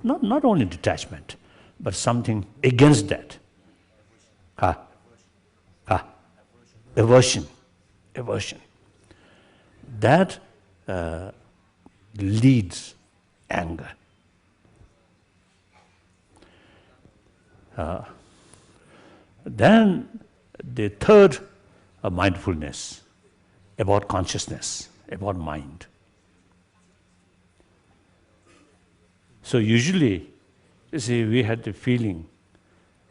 not only detachment, but something against that. Aversion. That leads anger. Then the third mindfulness about consciousness, about mind. So usually, you see, we had the feeling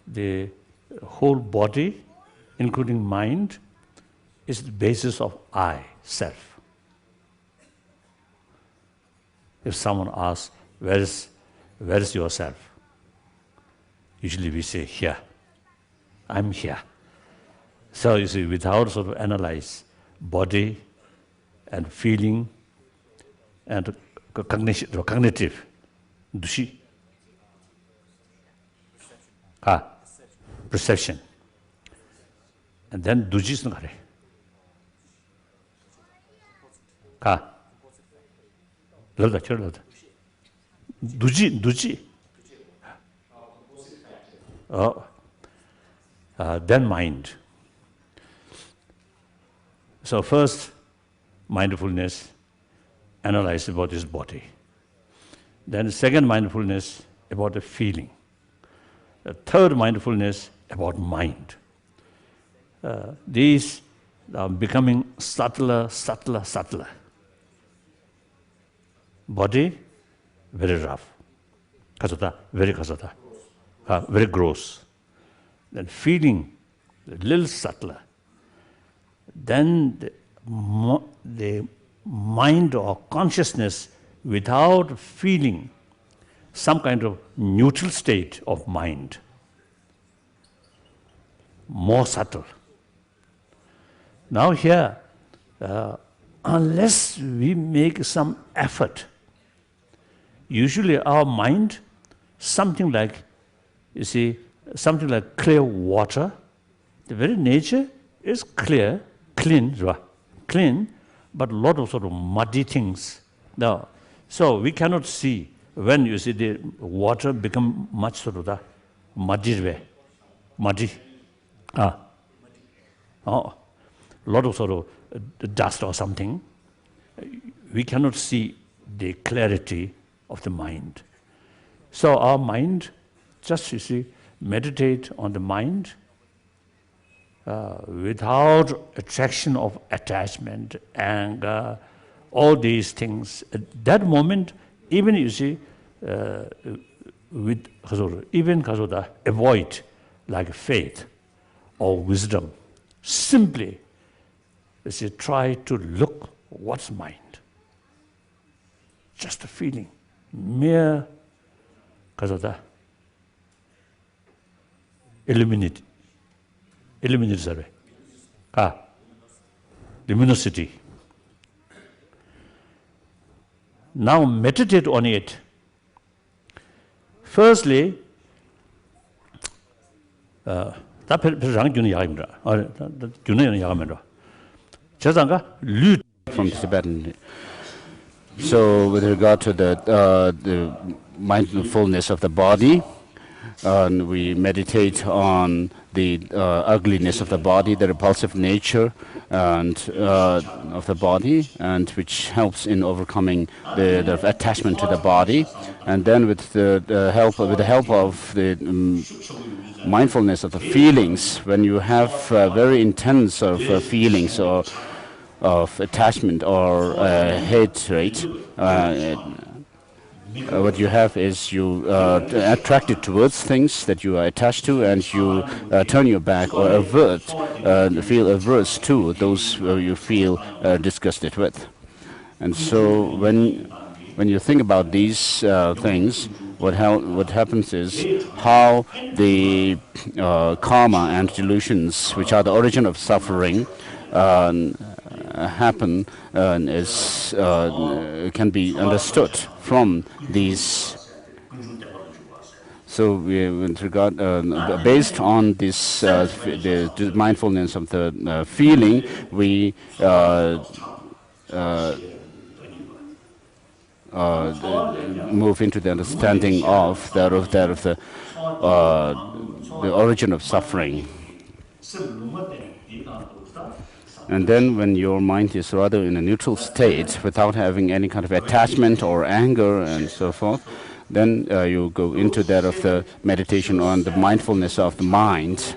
the whole body, including mind, is the basis of I, self. If someone asks, where is yourself? Usually we say, here. I'm here. So you see, without sort of analyze body and feeling and cognitive, dushi, perception. And then duji is not duji. Then mind. So first, mindfulness, analyze about his body. Then second mindfulness about the feeling. The third mindfulness about mind. These are becoming subtler. body very rough, very very gross. Then feeling a little subtler. Then the mind or consciousness without feeling, some kind of neutral state of mind, more subtle. Now here, unless we make some effort, usually our mind, something like, you see, something like clear water, the very nature is clear, clean, but a lot of sort of muddy things. Now, so we cannot see when you see the water become much sort of the muddy way, muddy. A lot of sort of dust or something. We cannot see the clarity of the mind. So our mind, just you see, meditate on the mind without attraction of attachment, anger, all these things. At that moment, even you see, even avoid like faith or wisdom. Simply, you see, try to look what's mind. Just a feeling, mere illuminate luminosity. Now meditate on it. Firstly, from Tibetan. So with regard to the mindfulness of the body, we meditate on the ugliness of the body, the repulsive nature of the body, and which helps in overcoming the attachment to the body. And then with the help of the mindfulness of the feelings, when you have very intense feelings or of attachment or hatred, what you have is you attracted towards things that you are attached to, and you turn your back or feel averse to those you feel disgusted with. And so when you think about these things, what happens is how the karma and delusions, which are the origin of suffering, happen can be understood from these. So with regard, based on this, the mindfulness of the feeling, we move into the understanding of the origin of suffering. And then when your mind is rather in a neutral state, without having any kind of attachment or anger and so forth, then you go into that of the meditation on the mindfulness of the mind.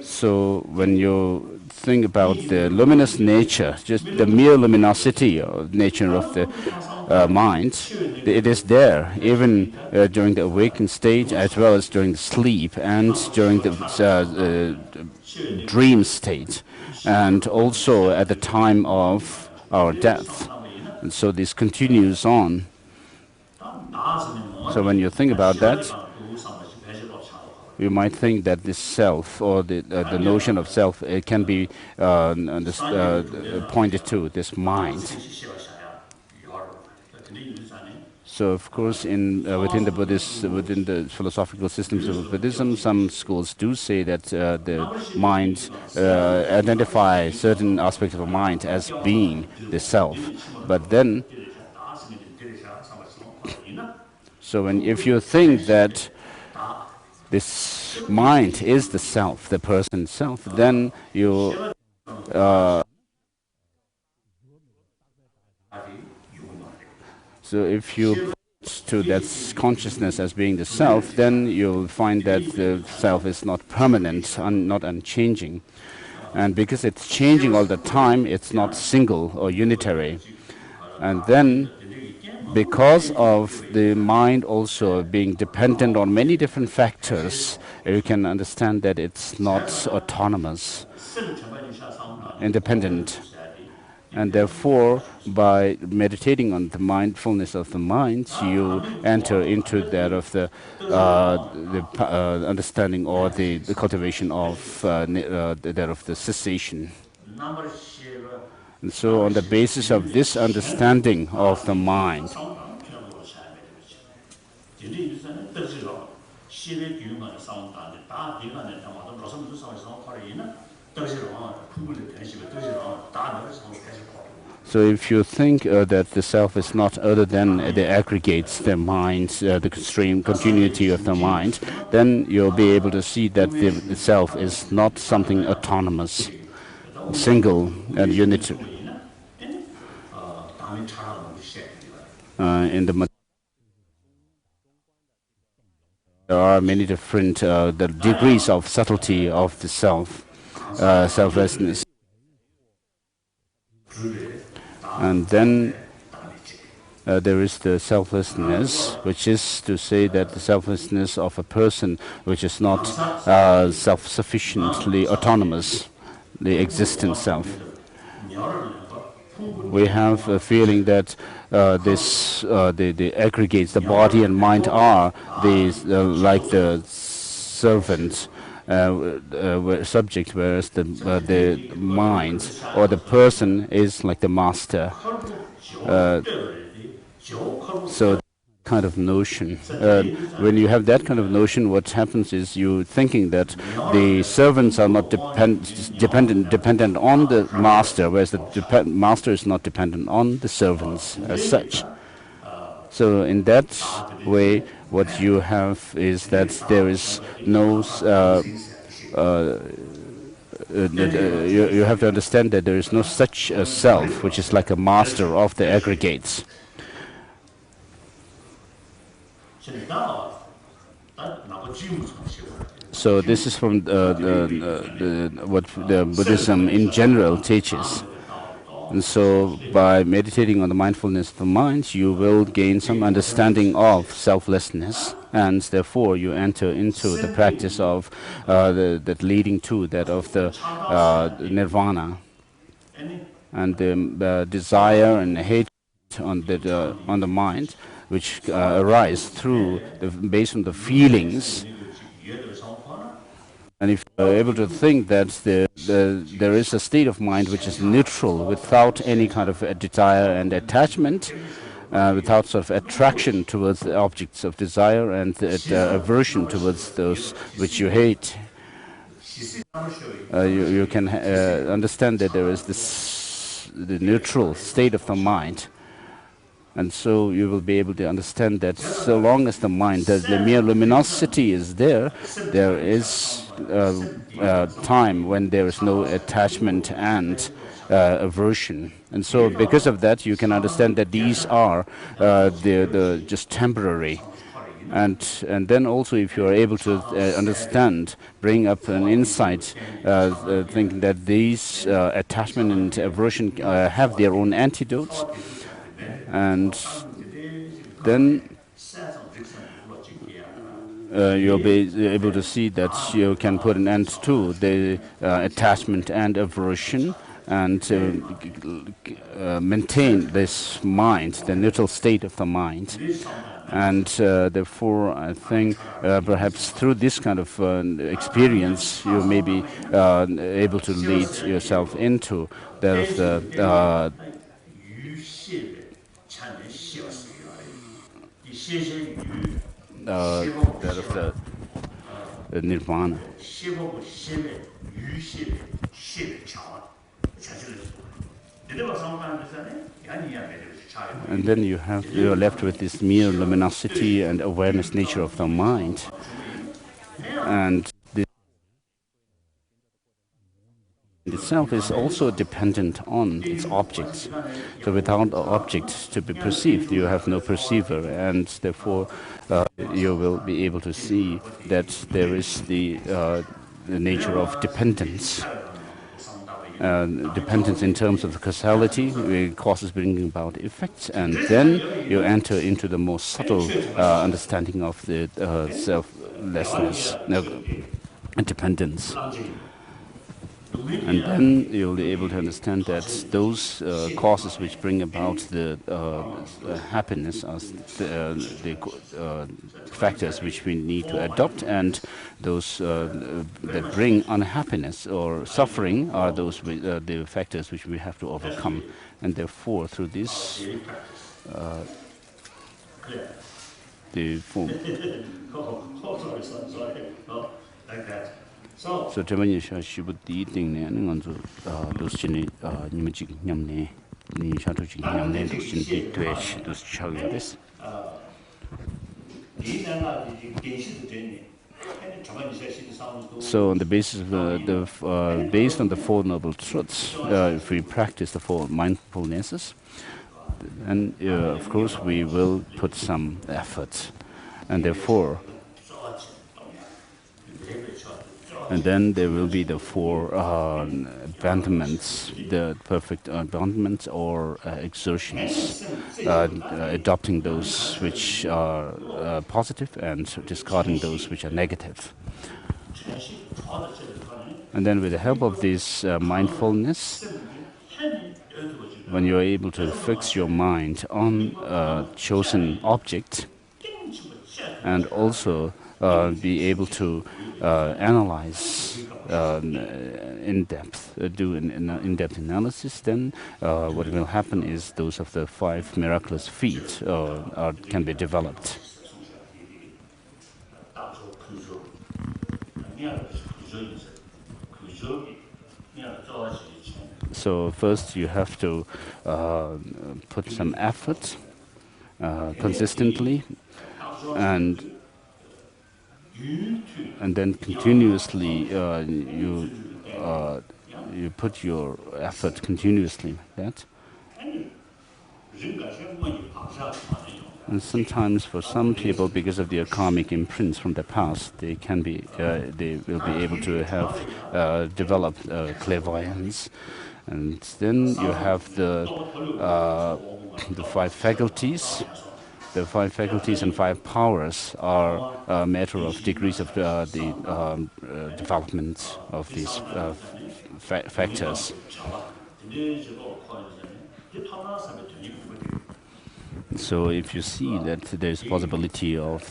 So when you think about the luminous nature, just the mere luminosity or nature of the mind, it is there even during the awakened stage, as well as during the sleep and during the dream state, and also at the time of our death. And so this continues on. So when you think about that, you might think that this self, or the notion of self, it can be pointed to this mind. So, of course, within the philosophical systems of Buddhism, some schools do say that the mind identify certain aspects of a mind as being the self. But then, so if you think that this mind is the self, the person self, then you so if you put to that consciousness as being the self, then you'll find that the self is not permanent, not unchanging. And because it's changing all the time, it's not single or unitary. And then because of the mind also being dependent on many different factors, you can understand that it's not autonomous, independent. And therefore, by meditating on the mindfulness of the mind, you enter into that of the understanding or the cultivation of that of the cessation. And so, on the basis of this understanding of the mind, so if you think that the self is not other than the aggregates, the mind, the stream continuity of the mind, then you'll be able to see that the self is not something autonomous, single and unitary. In the there are many different the degrees of subtlety of the self, selflessness. And then there is the selflessness, which is to say that the selflessness of a person which is not self-sufficiently autonomous, the existent self. We have a feeling that the aggregates, the body and mind are like the servant subject, whereas the mind or the person is like the master. So kind of notion. When you have that kind of notion, what happens is you thinking that the servants are not dependent on the master, whereas the master is not dependent on the servants as such. So in that way, what you have is that there is no you have to understand that there is no such a self which is like a master of the aggregates. So this is from what the Buddhism in general teaches. And so by meditating on the mindfulness of the mind, you will gain some understanding of selflessness, and therefore you enter into the practice of that leading to that of the nirvana. And the desire and hatred on the mind, which arise through based on the feelings. And if you are able to think that there is a state of mind which is neutral, without any kind of desire and attachment, without sort of attraction towards the objects of desire and aversion towards those which you hate, you can understand that there is the neutral state of the mind. And so you will be able to understand that so long as the mind, the mere luminosity is there, there is time when there is no attachment and aversion. And so because of that, you can understand that these are the just temporary. And then also, if you are able to understand, bring up an insight, thinking that these attachment and aversion have their own antidotes, and then you'll be able to see that you can put an end to the attachment and aversion, and maintain this mind, the neutral state of the mind. And therefore, I think perhaps through this kind of experience, you may be able to lead yourself into that of the nirvana. And then you are left with this mere luminosity and awareness nature of the mind, and itself is also dependent on its objects. So without objects to be perceived, you have no perceiver, and therefore you will be able to see that there is the nature of dependence. dependence in terms of the causality, causes bringing about effects, and then you enter into the more subtle understanding of the selflessness, dependence. And then you'll be able to understand that those causes which bring about the happiness are the factors which we need to adopt, and those that bring unhappiness or suffering are those the factors which we have to overcome. And therefore, through this, the form. So, Germany she would the thing ne on those chini nimajik nyamne ni shatu nyamne those chini twitch those chagris. So, on the basis of based on the Four Noble Truths, if we practice the four mindfulnesses, then of course we will put some effort, and therefore. And then there will be the four abandonments, the perfect abandonments or exertions, adopting those which are positive and discarding those which are negative. And then with the help of this mindfulness, when you're able to fix your mind on a chosen object, and also be able to analyze in depth, do an in-depth analysis, then what will happen is those of the five miraculous feet can be developed. So first you have to put some effort consistently, and then continuously you put your effort continuously like that. And sometimes for some people, because of their karmic imprints from the past, they will be able to have developed clairvoyance. And then you have the five faculties. The five faculties and five powers are a matter of degrees of the development of these factors. So if you see that there is a possibility of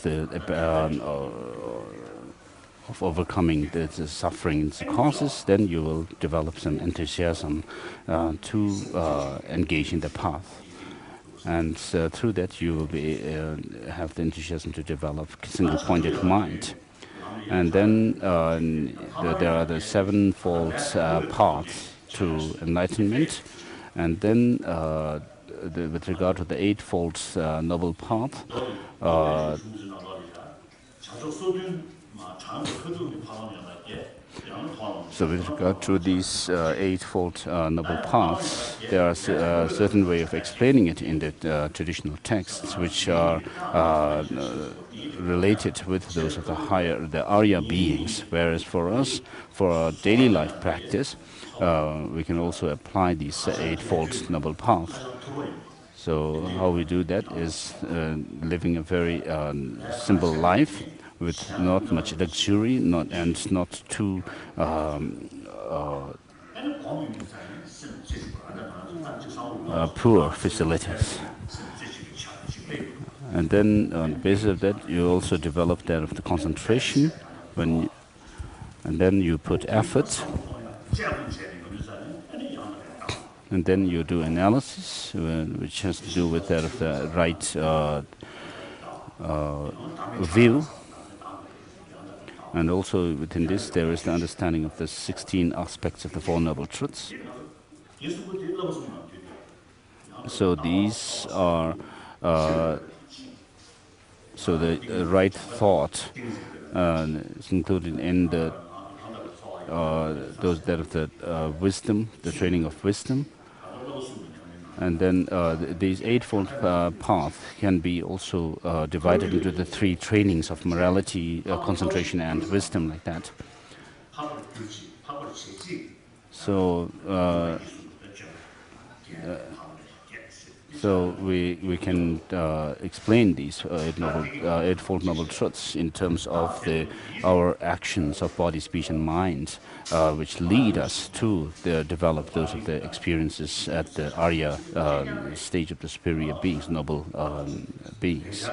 of overcoming the suffering and the causes, then you will develop some enthusiasm to engage in the path. And through that you will be have the enthusiasm to develop single-pointed mind. And then there are the sevenfold paths to enlightenment. And then with regard to the eightfold noble path, so with regard to these eightfold noble paths, there are a certain way of explaining it in the traditional texts, which are related with those of the Arya beings. Whereas for us, for our daily life practice, we can also apply these eightfold noble path. So how we do that is living a very simple life, with not much luxury, and not too poor facilities. And then on the basis of that, you also develop that of the concentration, and then you put effort, and then you do analysis, which has to do with that of the right view. And also within this, there is the understanding of the 16 aspects of the Four Noble Truths. So these are, so the right thought is included in the those that of the wisdom, the training of wisdom. And then these eightfold path can be also divided into the three trainings of morality, concentration, and wisdom, like that. So, we can explain these Eightfold Noble Truths in terms of our actions of body, speech, and mind, which lead us to develop those of the experiences at the Arya stage of the superior beings, noble beings.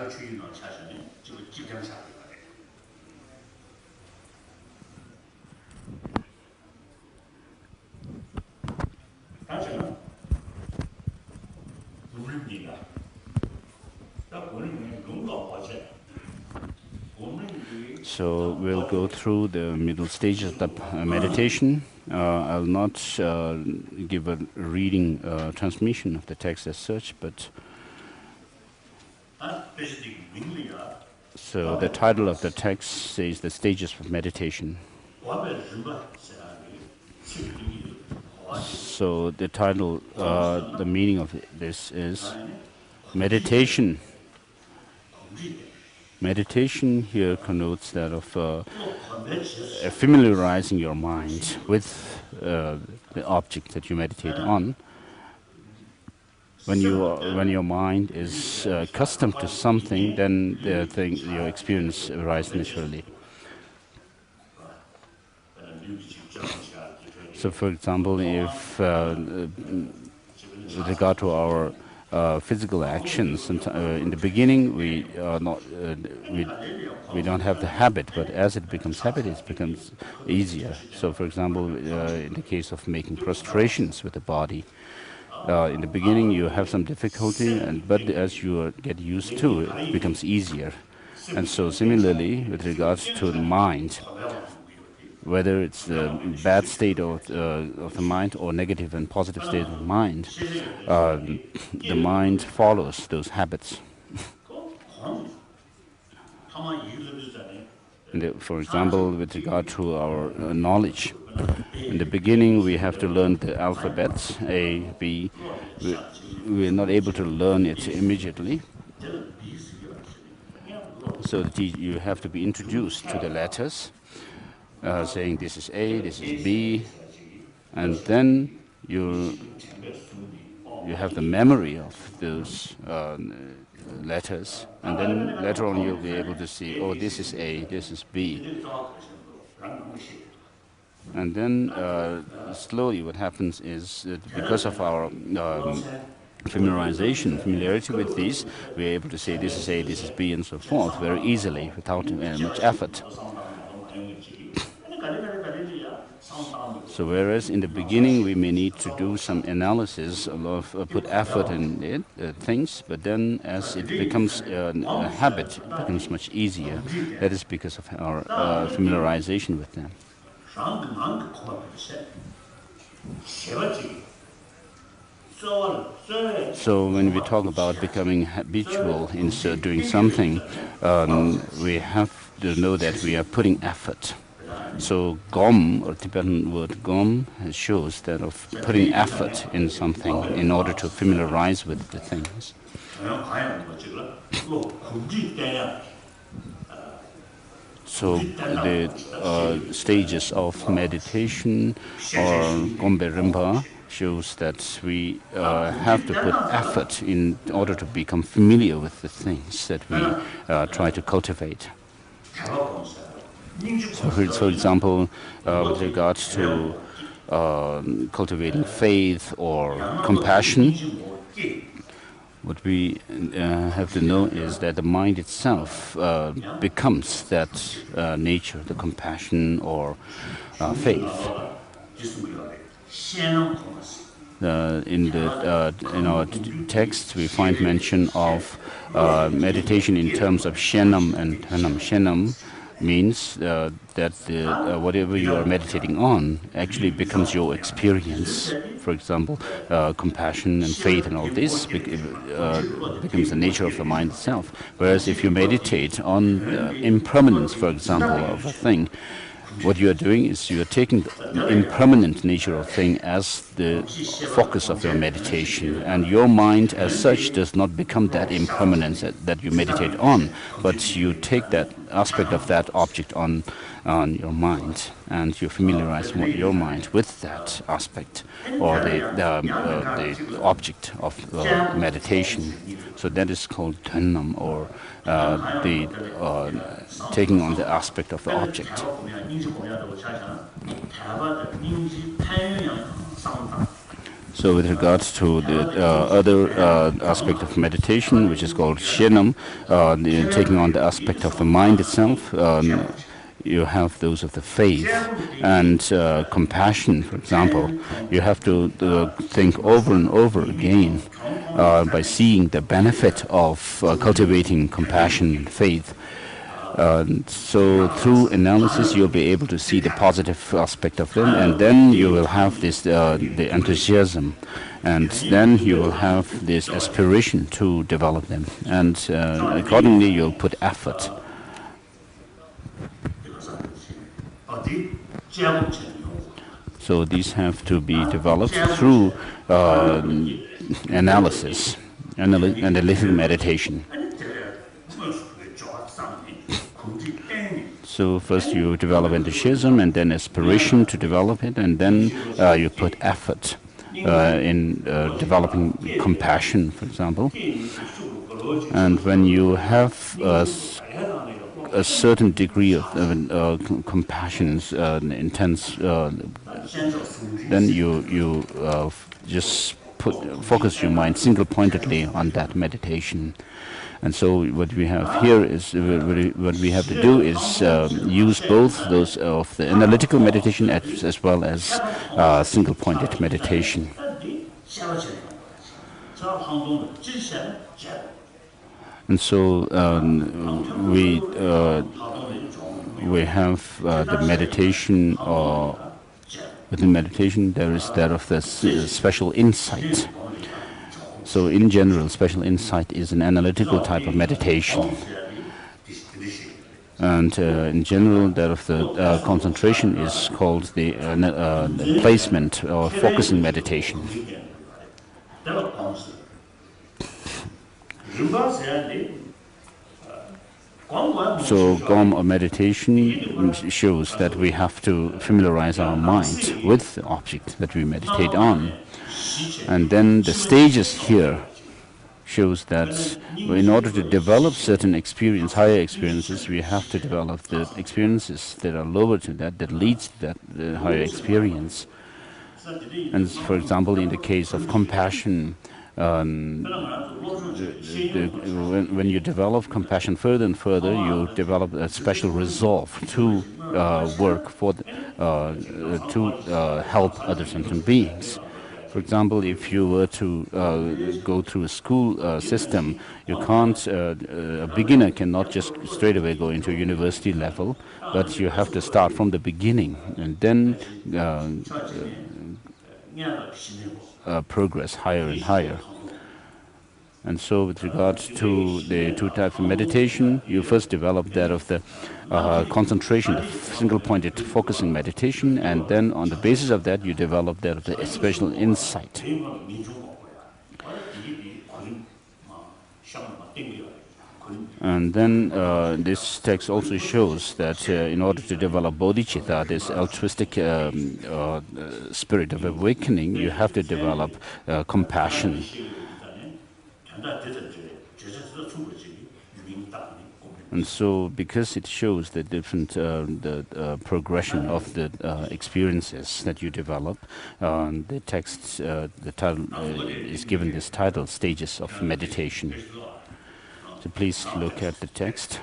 So we'll go through the middle stages of the meditation. I'll not give a reading transmission of the text as such, but so the title of the text says the stages of meditation. So the title, the meaning of this is meditation. Meditation here connotes that of familiarizing your mind with the object that you meditate on. When your mind is accustomed to something, then your experience arises naturally. So, for example, if with regard to our physical actions, in the beginning we don't have the habit, but as it becomes habit, it becomes easier. So, for example, in the case of making prostrations with the body, in the beginning you have some difficulty, but as you get used to it, it becomes easier. And so, similarly, with regards to the mind, whether it's the bad state of the mind or negative and positive state of the mind follows those habits. For example, with regard to our knowledge, in the beginning we have to learn the alphabets, A, B. We are not able to learn it immediately. So you have to be introduced to the letters. Saying this is A, this is B, and then you have the memory of those letters, and then later on you'll be able to see, oh, this is A, this is B. And then slowly what happens is that because of our familiarity with these, we're able to say this is A, this is B, and so forth very easily without much effort. So whereas in the beginning we may need to do some analysis, put effort in it, things, but then as it becomes a habit, it becomes much easier. That is because of our familiarization with them. So when we talk about becoming habitual in doing something, we have to know that we are putting effort. So gom, or Tibetan word gom, shows that of putting effort in something in order to familiarize with the things. So the stages of meditation or Gombe Rinpa shows that we have to put effort in order to become familiar with the things that we try to cultivate. So, for example, with regards to cultivating faith or compassion, what we have to know is that the mind itself becomes that nature, the compassion or faith. In our text, we find mention of meditation in terms of shenam and dhanam. Shenam means that whatever you are meditating on actually becomes your experience. For example, compassion and faith and all this becomes the nature of the mind itself. Whereas if you meditate on impermanence, for example, of a thing, what you are doing is you are taking the impermanent nature of thing as the focus of your meditation, and your mind as such does not become that impermanence that you meditate on, but you take that aspect of that object on your mind, and you familiarize your mind with that aspect or the object of meditation. So that is called dhanam, or the taking on the aspect of the object. So with regards to the other aspect of meditation, which is called shenam, taking on the aspect of the mind itself, you have those of the faith and compassion, for example. You have to think over and over again by seeing the benefit of cultivating compassion and faith. So through analysis, you'll be able to see the positive aspect of them, and then you will have this the enthusiasm, and then you will have this aspiration to develop them, and accordingly you'll put effort. So these have to be developed through analysis, analytical meditation. So first you develop enthusiasm and then aspiration to develop it, and then you put effort in developing compassion, for example. And when you have a certain degree of compassion, intense, then you just focus your mind single-pointedly on that meditation. And so what we have here is, what we have to do is use both those of the analytical meditation as well as single-pointed meditation. And so we have the meditation, within meditation there is that of the special insight. So in general, special insight is an analytical type of meditation. And in general, that of the concentration is called the placement or focusing meditation. So Gom or meditation shows that we have to familiarize our mind with the object that we meditate on. And then the stages here shows that in order to develop certain experience, higher experiences, we have to develop the experiences that are lower to that leads to that higher experience. And for example, in the case of compassion, when you develop compassion further and further, you develop a special resolve to work for to help other sentient beings. For example, if you were to go through a school system, you can't. A beginner cannot just straight away go into university level, but you have to start from the beginning and then progress higher and higher. And so with regards to the two types of meditation, you first develop that of the concentration, the single-pointed focusing meditation, and then on the basis of that you develop that of the special insight. And then this text also shows that in order to develop bodhicitta, this altruistic spirit of awakening, you have to develop compassion. And so, because it shows the different the progression of the experiences that you develop, the text, the title is given this title, Stages of Meditation. So please look at the text.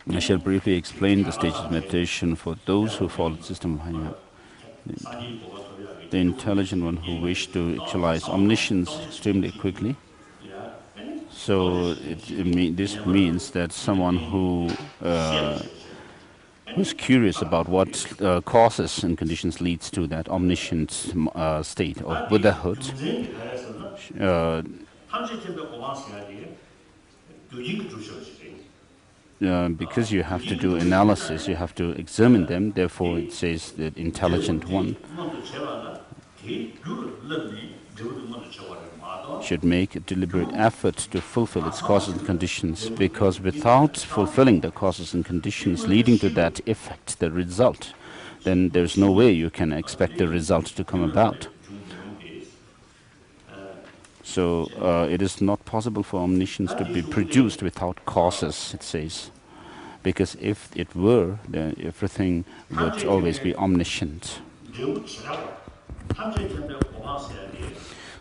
I shall briefly explain the stages of meditation for those who follow the system of Hanya. The intelligent one who wish to actualize omniscience extremely quickly. So this means that someone who is curious about what causes and conditions leads to that omniscient state of Buddhahood. because you have to do analysis, you have to examine them, therefore it says the intelligent one should make a deliberate effort to fulfill its causes and conditions, because without fulfilling the causes and conditions leading to that effect, the result, then there's no way you can expect the result to come about. So it is not possible for omniscience to be produced without causes, it says. Because if it were, then everything would always be omniscient.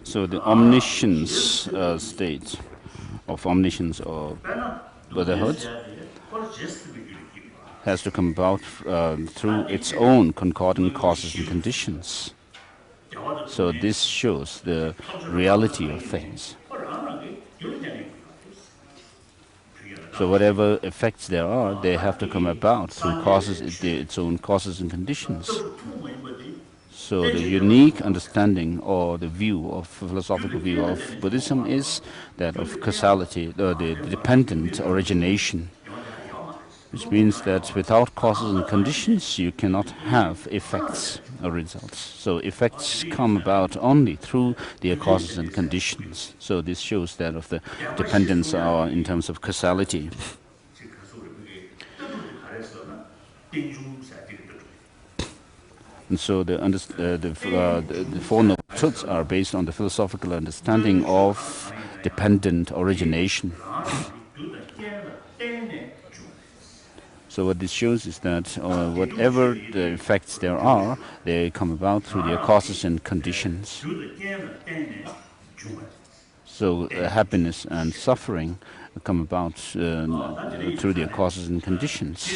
So the omniscience state of omniscience or Buddhahood has to come about through its own concordant causes and conditions. So this shows the reality of things. So whatever effects there are, they have to come about through causes, its own causes and conditions. So the unique understanding or the view of philosophical view of Buddhism is that of causality, the dependent origination, which means that without causes and conditions you cannot have effects or results. So effects come about only through their causes and conditions. So this shows that of the dependence in terms of causality. And so the Four Noble Truths are based on the philosophical understanding of dependent origination. So what this shows is that whatever the effects there are, they come about through their causes and conditions. So happiness and suffering come about through their causes and conditions.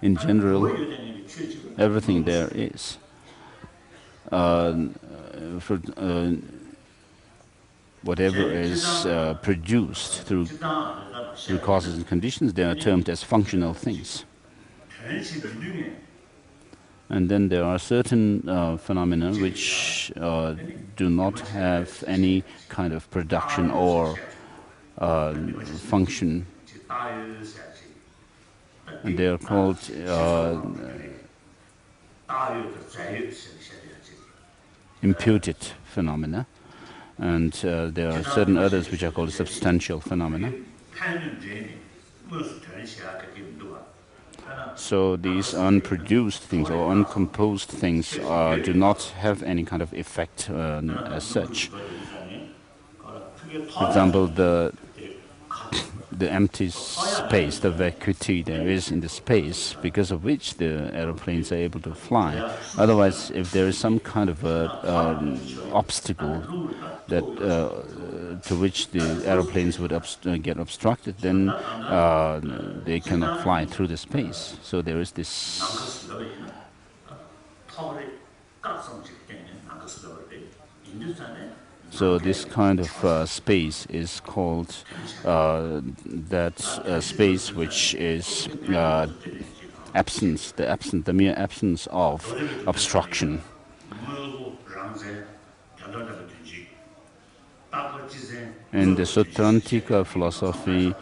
In general, everything there is. Whatever is produced through causes and conditions, they are termed as functional things. And then there are certain phenomena which do not have any kind of production or function. And they are called imputed phenomena. And there are certain others which are called substantial phenomena. So these unproduced things or uncomposed things do not have any kind of effect as such. For example, the empty space, the vacuity there is in the space, because of which the aeroplanes are able to fly. Otherwise, if there is some kind of obstacle that to which the aeroplanes would get obstructed, then they cannot fly through the space. So there is this. So this kind of space is called space which is absence, the mere absence of obstruction. In the Sutrantika philosophy,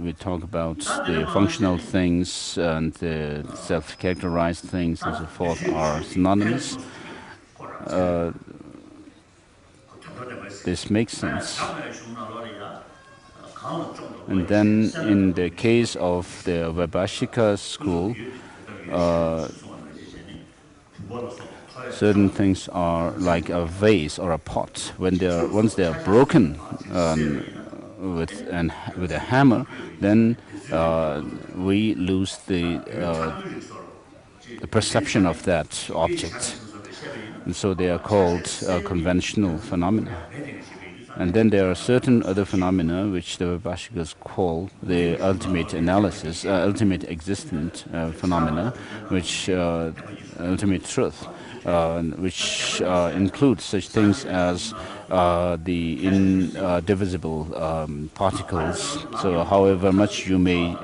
we talk about the functional things and the self-characterized things and so forth are synonymous. This makes sense. And then in the case of the Vaibhashika school, certain things are like a vase or a pot. Once they are broken with a hammer, then we lose the perception of that object. And so they are called conventional phenomena. And then there are certain other phenomena which the Vaibhashikas call the ultimate analysis, ultimate existent phenomena, which ultimate truth, which includes such things as the indivisible particles. So however much you may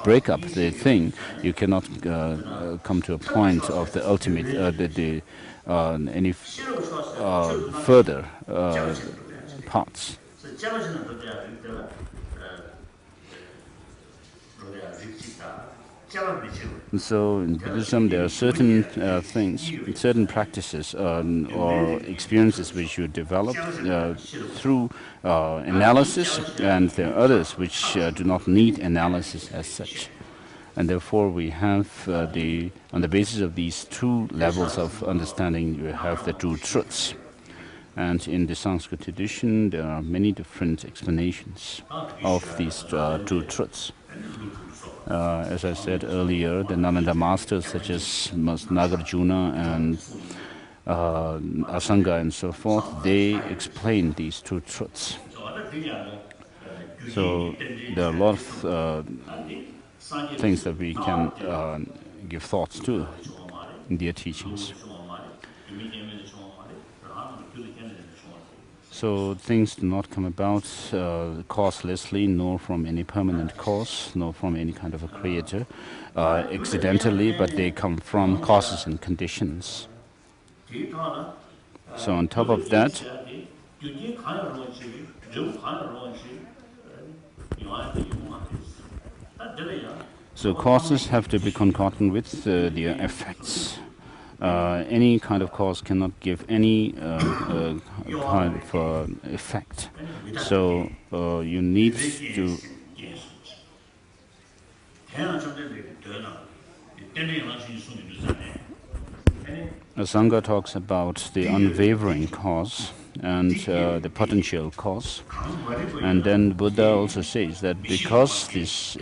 break up the thing, you cannot come to a point of the ultimate, any further parts. And so in Buddhism, there are certain things, certain practices or experiences which you develop through analysis, and there are others which do not need analysis as such. And therefore, we have on the basis of these two levels of understanding, you have the two truths. And in the Sanskrit tradition, there are many different explanations of these two truths. As I said earlier, the Nalanda masters such as Nagarjuna and Asanga and so forth, they explain these two truths. So there are a lot of things that we can give thoughts to in their teachings. So things do not come about causelessly, nor from any permanent cause, nor from any kind of a creator, accidentally, but they come from causes and conditions. So on top of that, so causes have to be concordant with their effects. Any kind of cause cannot give any kind of effect. So you need to... Asanga talks about the unwavering cause and the potential cause. And then Buddha also says that because this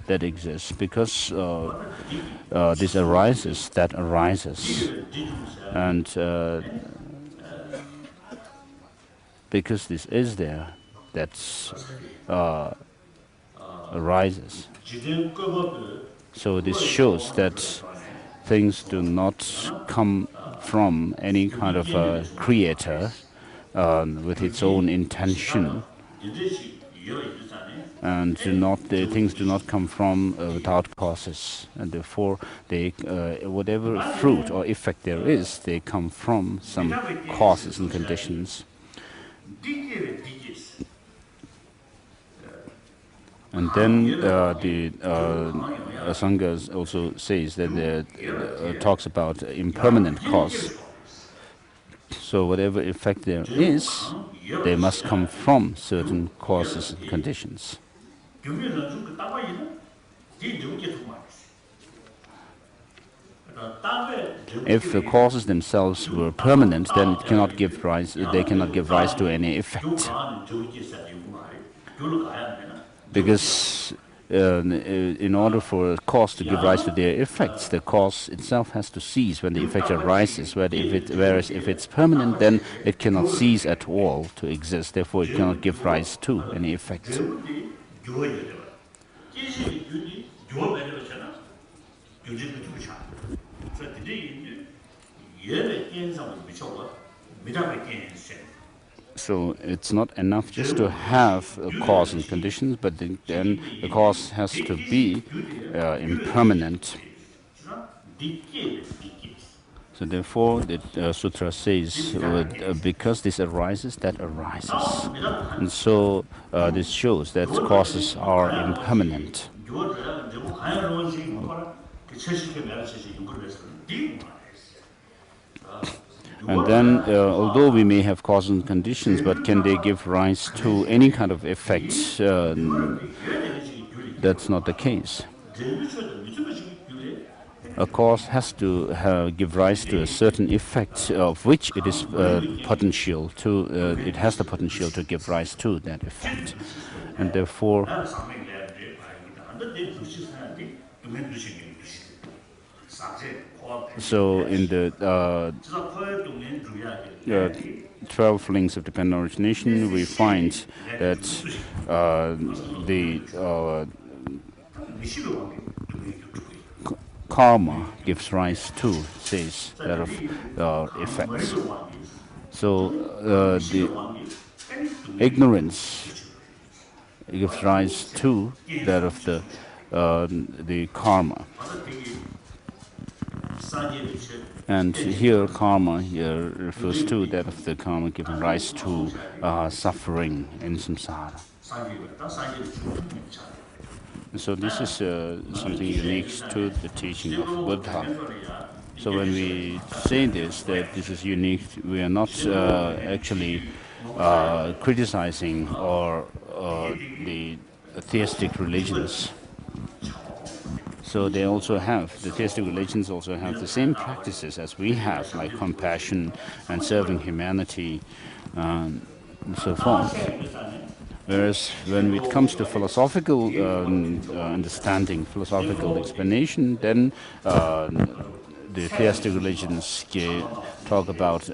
that exists, because this arises, that arises. And because this is there, that arises. So this shows that things do not come from any kind of a creator with its own intention, and things do not come from without causes, and therefore they whatever fruit or effect there is, they come from some causes and conditions. And then the Asanga also says that talks about impermanent cause. So whatever effect there is, they must come from certain causes and conditions. If the causes themselves were permanent, then it cannot give rise. They cannot give rise to any effect, because in order for a cause to give rise to their effects, the cause itself has to cease when the effect arises. Whereas if it's permanent, then it cannot cease at all to exist. Therefore, it cannot give rise to any effect. So it's not enough just to have a cause and conditions, but then the cause has to be impermanent. So therefore, the sutra says, because this arises, that arises. And so this shows that causes are impermanent. And then, although we may have causes and conditions, but can they give rise to any kind of effect? That's not the case. A cause has to give rise to a certain effect, of which it is potential to. It has the potential to give rise to that effect, and therefore. So in the 12 links of dependent origination, we find that the karma gives rise to, says, that of effects. So the ignorance gives rise to that of the karma. And here, karma here refers to that of the karma giving rise to suffering in samsara. So this is something unique to the teaching of Buddha. So when we say this, that this is unique, we are not actually criticizing or the theistic religions. So they also have, the theistic religions also have the same practices as we have, like compassion and serving humanity and so forth. Whereas when it comes to philosophical understanding, philosophical explanation, then the theistic religions talk about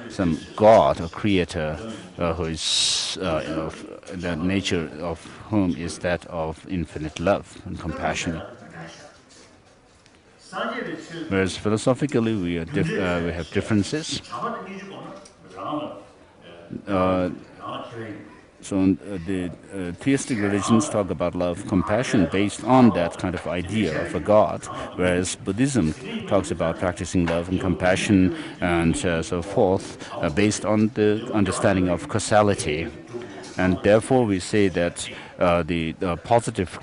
some god or creator who is the nature of whom is that of infinite love and compassion. Whereas philosophically we have differences. So the theistic religions talk about love, compassion based on that kind of idea of a god, whereas Buddhism talks about practicing love and compassion and so forth based on the understanding of causality. And therefore we say that the positive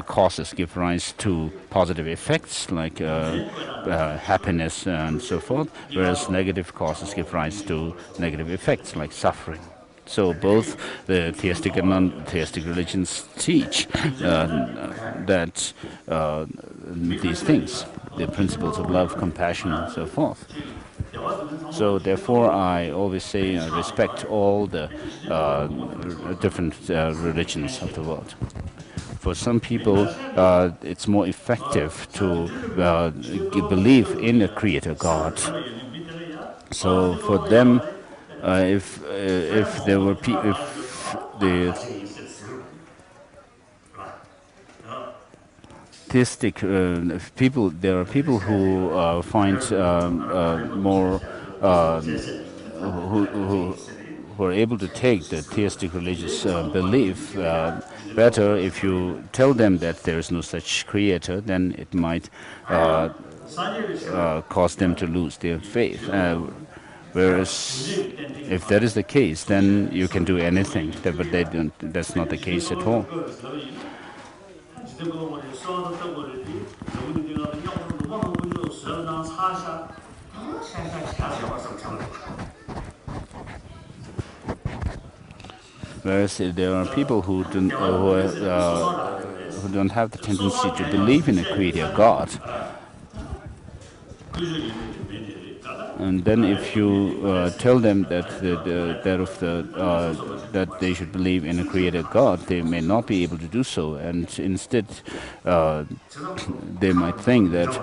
causes give rise to positive effects like happiness and so forth, whereas negative causes give rise to negative effects like suffering. So both the theistic and non-theistic religions teach that these things, the principles of love, compassion, and so forth. So therefore, I always say I respect all the different religions of the world. For some people, it's more effective to believe in a creator God. So for them, if there were if the theistic people, there are people who find more who are able to take the theistic religious belief better. If you tell them that there is no such creator, then it might cause them to lose their faith. Whereas, if that is the case, then you can do anything. But they don't. That's not the case at all. Whereas there are people who don't have the tendency to believe in a creator God. And then, if you tell them that that they should believe in a creator God, they may not be able to do so, and instead, they might think that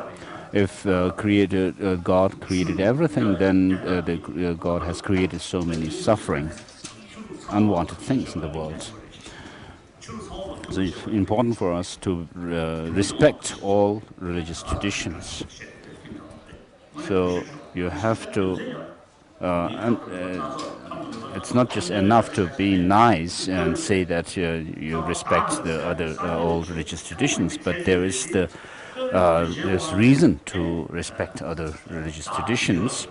if God created everything, then God has created so many suffering, unwanted things in the world. So it's important for us to respect all religious traditions. So you have to, it's not just enough to be nice and say that you respect the other all religious traditions, but there's reason to respect other religious traditions.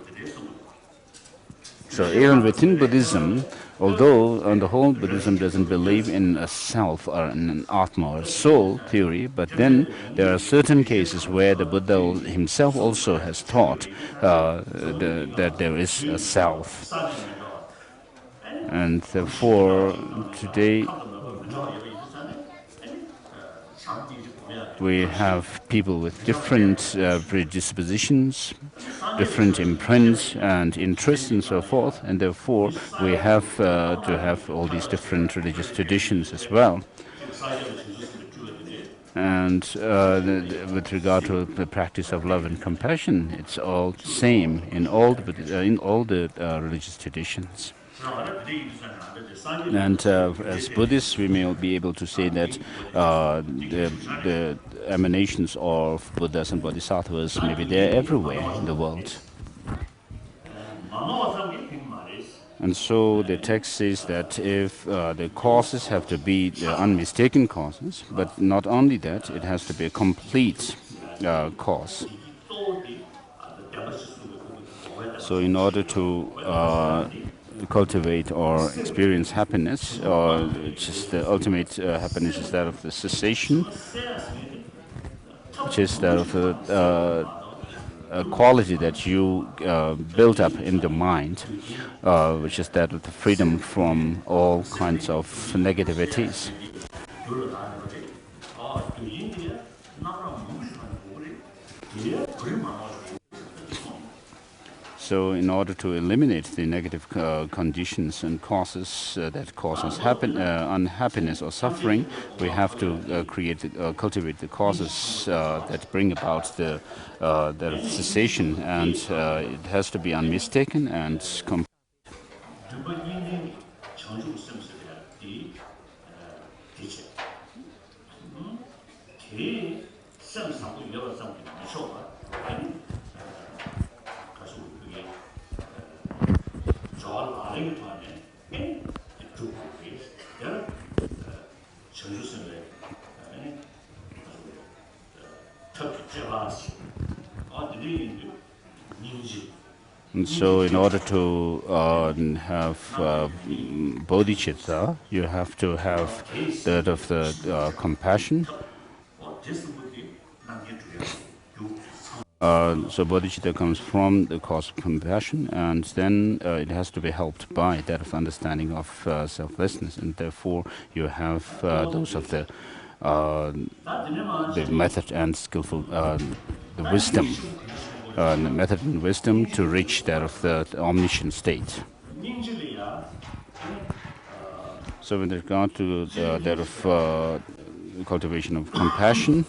So even within Buddhism, although on the whole Buddhism doesn't believe in a self or in an atma or soul theory, but then there are certain cases where the Buddha himself also has taught that there is a self. And therefore today we have people with different predispositions, different imprints and interests and so forth, and therefore we have to have all these different religious traditions as well. And with regard to the practice of love and compassion, it's all the same in all the religious traditions. And as Buddhists, we may be able to say that the emanations of Buddhas and Bodhisattvas may be there everywhere in the world. And so the text says that if the causes have to be the unmistaken causes, but not only that, it has to be complete. cause. So in order to cultivate or experience happiness, or just the ultimate happiness is that of the cessation, which is that of a quality that you build up in the mind, which is that of the freedom from all kinds of negativities. So in order to eliminate the negative conditions and causes that cause us unhappiness or suffering, we have to cultivate the causes that bring about the cessation, and it has to be unmistaken and And so in order to have bodhicitta, you have to have that of the compassion. So bodhicitta comes from the cause of compassion, and then it has to be helped by that of understanding of selflessness, and therefore you have those of the method and skillful, the wisdom, the method and wisdom to reach that of the omniscient state. So with regard to that of cultivation of compassion,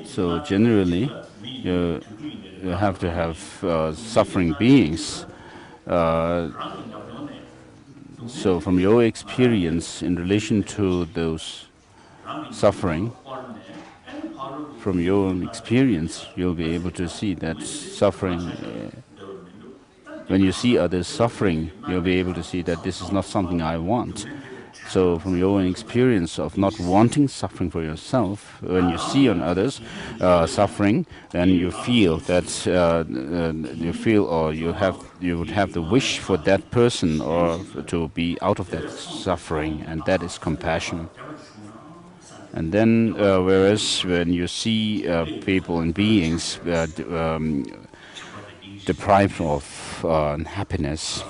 so generally you have to have suffering beings. So from your experience in relation to those suffering, from your own experience, you'll be able to see that suffering, when you see others suffering, you'll be able to see that this is not something I want. So from your own experience of not wanting suffering for yourself, when you see on others suffering, then you feel that you would have the wish for that person or to be out of that suffering, and that is compassion. And then, whereas when you see people and beings deprived of happiness,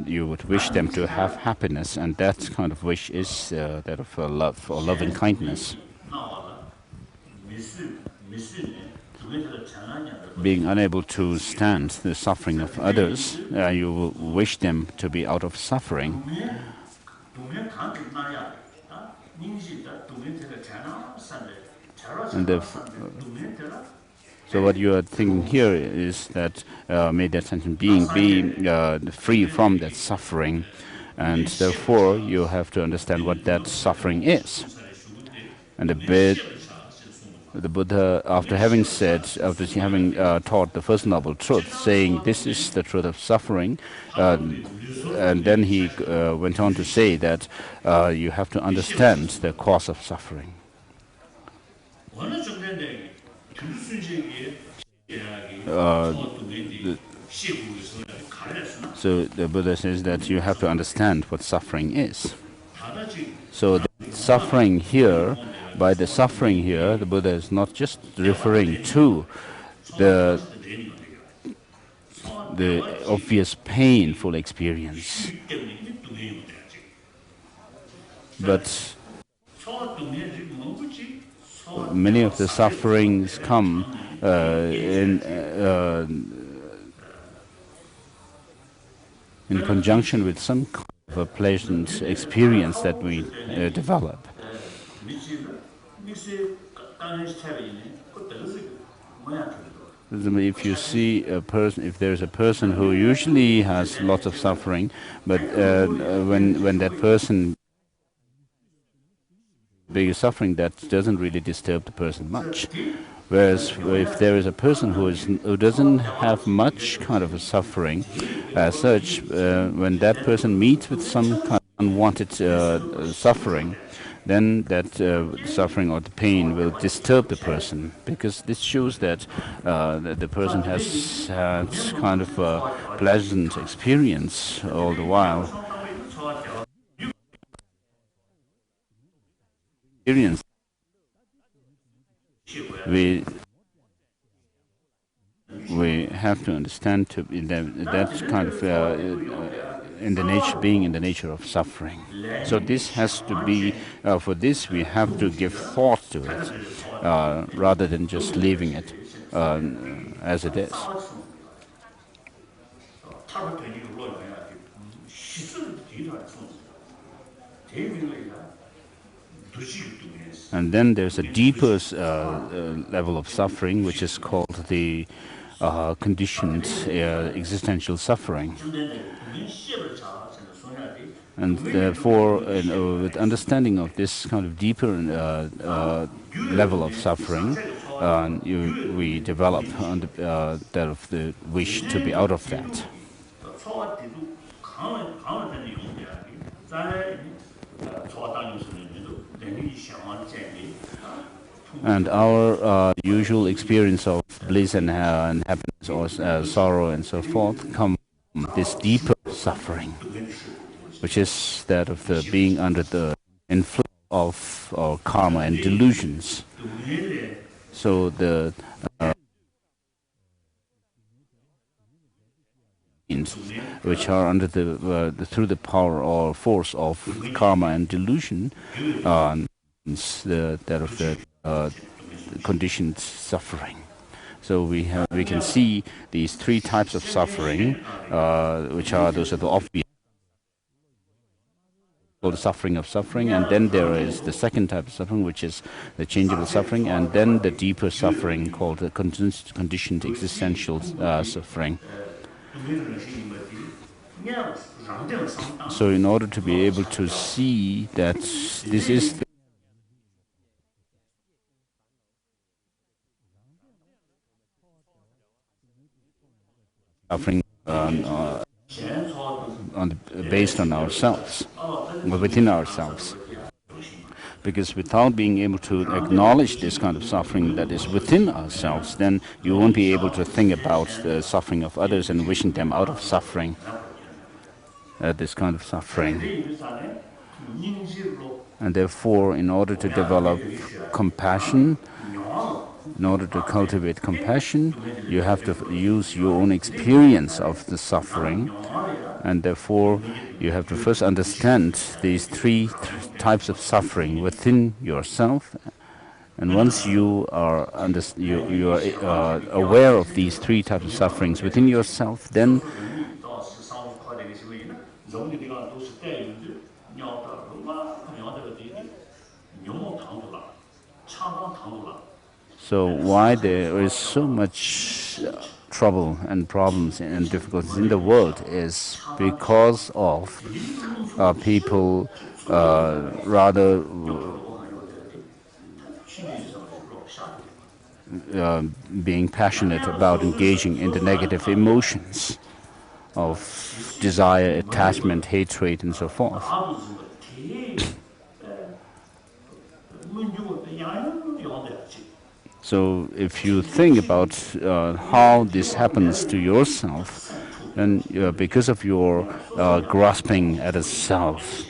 you would wish them to have happiness, and that kind of wish is that of love or loving kindness. Being unable to stand the suffering of others, you will wish them to be out of suffering. And so what you are thinking here is that may that sentient being be free from that suffering, and therefore you have to understand what that suffering is. And the Buddha, after having taught the First Noble Truth, saying this is the truth of suffering, and then he went on to say that you have to understand the cause of suffering. So the Buddha says that you have to understand what suffering is. So the suffering here, by the suffering here, the Buddha is not just referring to the obvious painful experience, but many of the sufferings come in conjunction with some kind of a pleasant experience that we develop. If you see a person, if there's a person who usually has lots of suffering, but when that person is suffering, that doesn't really disturb the person much. Whereas if there is a person who doesn't have much kind of a suffering as such, when that person meets with some kind of unwanted suffering, then that suffering or the pain will disturb the person, because this shows that the person has had kind of a pleasant experience all the while. Experience. We have to understand to be that kind of in the nature, being in the nature of suffering. So this has to be, for this we have to give thought to it, rather than just leaving it as it is. And then there's a deeper level of suffering, which is called the conditioned existential suffering. And therefore, with understanding of this kind of deeper level of suffering, we develop that of the wish to be out of that. And our usual experience of bliss and happiness or sorrow and so forth come from this deeper suffering, which is that of the being under the influence of karma and delusions. So the which are under through the power or force of karma and delusion, that of the conditioned suffering. So we can see these three types of suffering, which are those are the obvious, the suffering of suffering, and then there is the second type of suffering, which is the changeable suffering, and then the deeper suffering called the conditioned existential suffering. So in order to be able to see that this is the suffering based on ourselves, within ourselves. Because without being able to acknowledge this kind of suffering that is within ourselves, then you won't be able to think about the suffering of others and wishing them out of suffering, this kind of suffering. And therefore, in order to develop compassion, in order to cultivate compassion, you have to use your own experience of the suffering, and therefore you have to first understand these three types of suffering within yourself. And once you are aware of these three types of sufferings within yourself, then so why there is so much trouble and problems and difficulties in the world is because of people rather being passionate about engaging in the negative emotions of desire, attachment, hatred, and so forth. So if you think about how this happens to yourself, then because of your grasping at a self,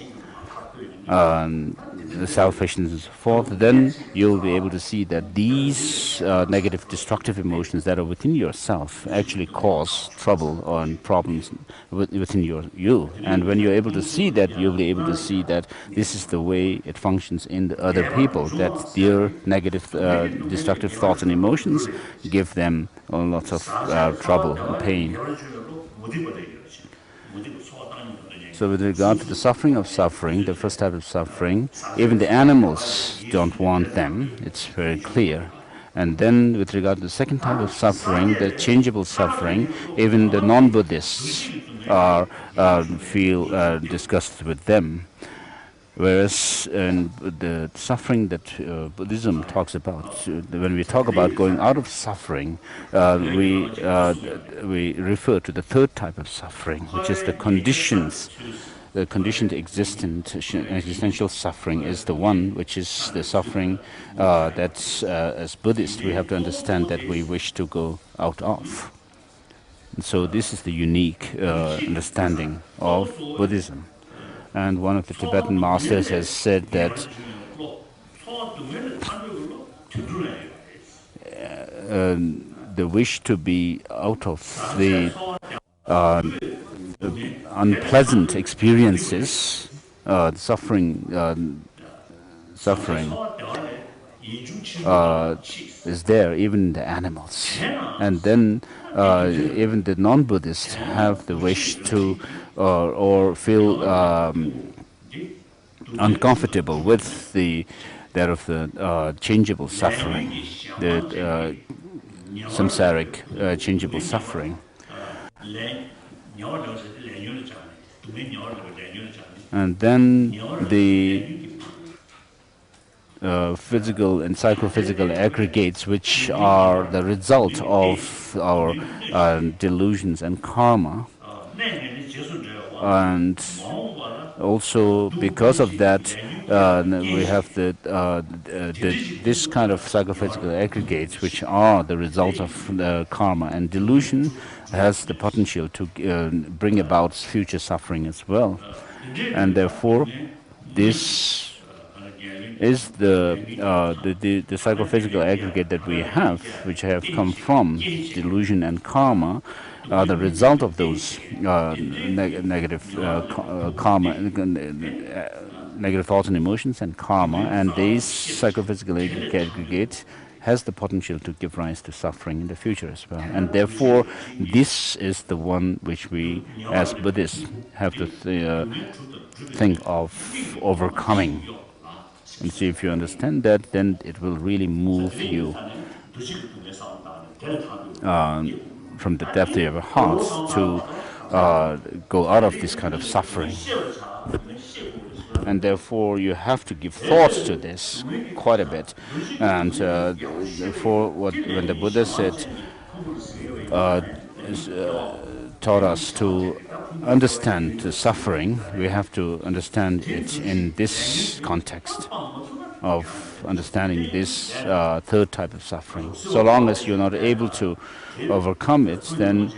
the selfishness and so forth, then you'll be able to see that these negative, destructive emotions that are within yourself actually cause trouble and problems within you. And when you're able to see that, you'll be able to see that this is the way it functions in the other people, that their negative, destructive thoughts and emotions give them lots of trouble and pain. So with regard to the suffering of suffering, the first type of suffering, even the animals don't want them, it's very clear. And then with regard to the second type of suffering, the changeable suffering, even the non-Buddhists feel disgusted with them. Whereas the suffering that Buddhism talks about, when we talk about going out of suffering, we refer to the third type of suffering, which is the conditions the conditioned existential suffering is the one which is the suffering that, as Buddhists, we have to understand that we wish to go out of. And so this is the unique understanding of Buddhism. And one of the Tibetan masters has said that the wish to be out of the unpleasant experiences, suffering is there even in the animals. And then even the non-Buddhists have the wish to or feel uncomfortable with that of the changeable suffering, the samsaric changeable suffering. And then the physical and psychophysical aggregates, which are the result of our delusions and karma. And also because of that, we have this kind of psychophysical aggregates, which are the result of the karma. And delusion has the potential to bring about future suffering as well. And therefore, this is the psychophysical aggregate that we have, which have come from delusion and karma, the result of those negative karma, negative thoughts and emotions and karma, and these psychophysical aggregate has the potential to give rise to suffering in the future as well. And therefore, this is the one which we, as Buddhists, have to think of overcoming. And see, if you understand that, then it will really move you from the depth of your heart to go out of this kind of suffering. And therefore, you have to give thought to this quite a bit. And therefore, when the Buddha said, taught us to understand the suffering, we have to understand it in this context of understanding this third type of suffering. So long as you're not able to overcome it, then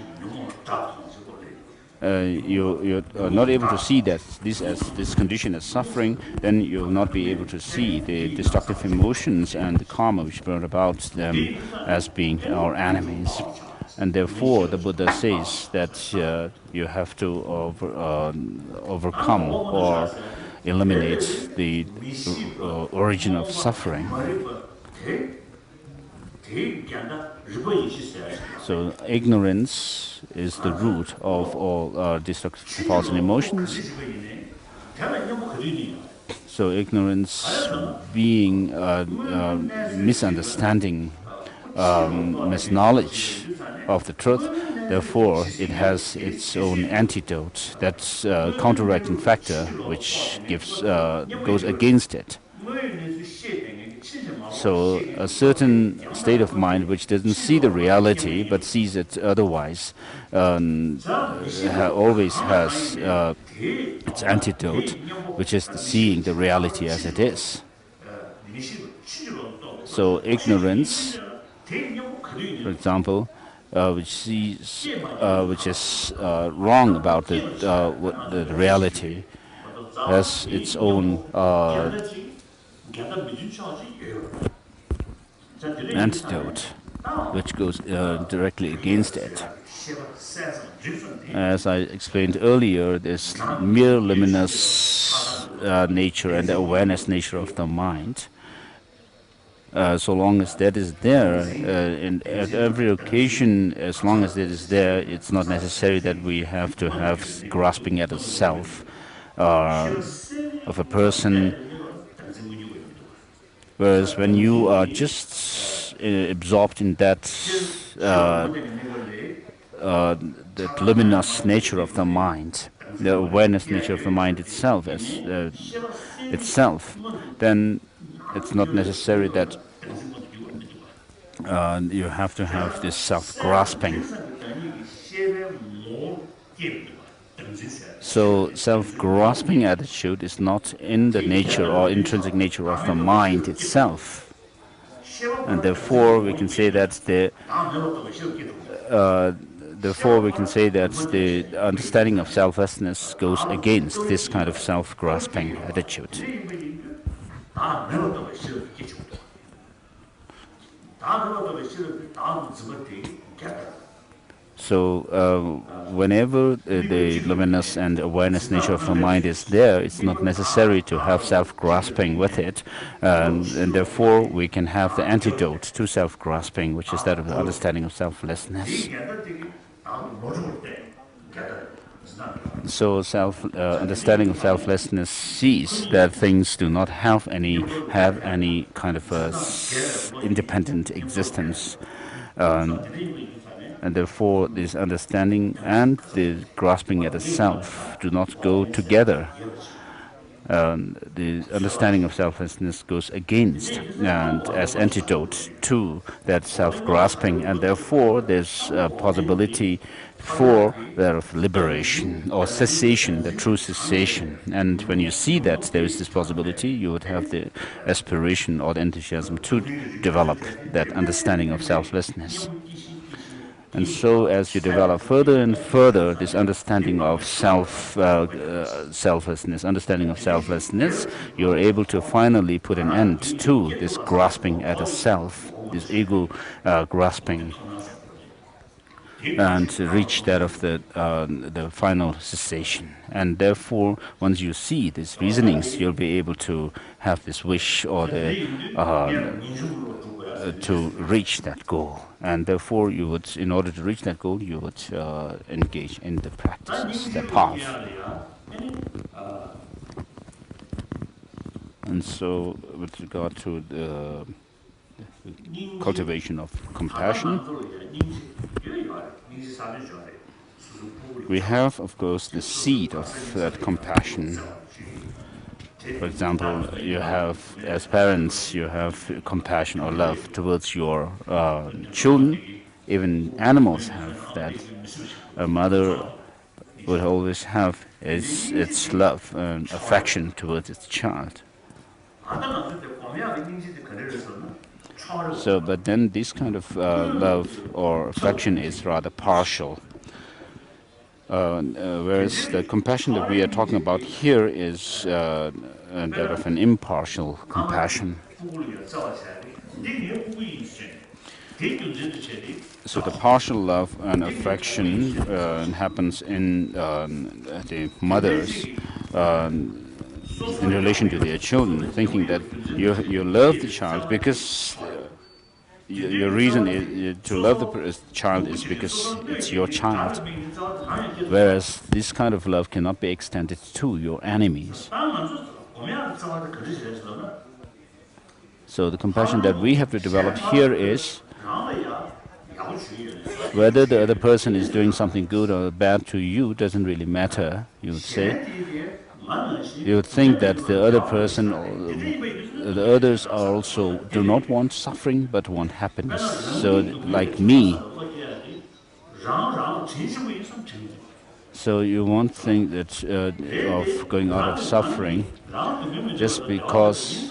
you're not able to see that this condition as suffering, then you'll not be able to see the destructive emotions and the karma which brought about them as being our enemies. And therefore, the Buddha says that you have to overcome or eliminate the origin of suffering. So ignorance is the root of all destructive thoughts and emotions. So ignorance being misunderstanding, misknowledge of the truth, therefore it has its own antidote, that's counteracting factor which goes against it. So a certain state of mind which doesn't see the reality but sees it otherwise always has its antidote, which is seeing the reality as it is. So ignorance, for example, which is wrong about the reality, has its own antidote, which goes directly against it. As I explained earlier, this mere luminous nature and the awareness nature of the mind. So long as that is there, at every occasion, as long as it is there, it's not necessary that we have to have grasping at a self of a person. Whereas when you are just absorbed in that luminous nature of the mind, the awareness nature of the mind itself, then it's not necessary that you have to have this self-grasping. So self-grasping attitude is not in the nature or intrinsic nature of the mind itself. And therefore we can say that the understanding of selflessness goes against this kind of self-grasping attitude. So whenever the luminous and awareness nature of the mind is there, it's not necessary to have self-grasping with it, and therefore we can have the antidote to self-grasping, which is that of the understanding of selflessness. So understanding of selflessness sees that things do not have any kind of independent existence. And therefore this understanding and the grasping at the self do not go together. The understanding of selflessness goes against and as antidote to that self-grasping, and therefore there's a possibility for that of liberation or cessation, the true cessation. And when you see that there is this possibility, you would have the aspiration or the enthusiasm to develop that understanding of selflessness. And so as you develop further and further this understanding of selflessness, you're able to finally put an end to this grasping at a self, this ego grasping, and to reach that of the final cessation. And therefore, once you see these reasonings, you'll be able to have this wish or to reach that goal. And therefore, you would, in order to reach that goal, you would engage in the practices, the path. And so, with regard to the cultivation of compassion, we have, of course, the seed of that compassion. For example, you have, as parents, you have compassion or love towards your children. Even animals have that. A mother would always have its love and affection towards its child. So, but then this kind of love or affection is rather partial. Whereas the compassion that we are talking about here is that of an impartial compassion. So the partial love and affection happens in the mothers in relation to their children, thinking that you love the child because your reason to love the child is because it's your child, whereas this kind of love cannot be extended to your enemies. So the compassion that we have to develop here is whether the other person is doing something good or bad to you doesn't really matter, you would say. You would think that the other person, the others also do not want suffering but want happiness. So like me. So you won't think that of going out of suffering just because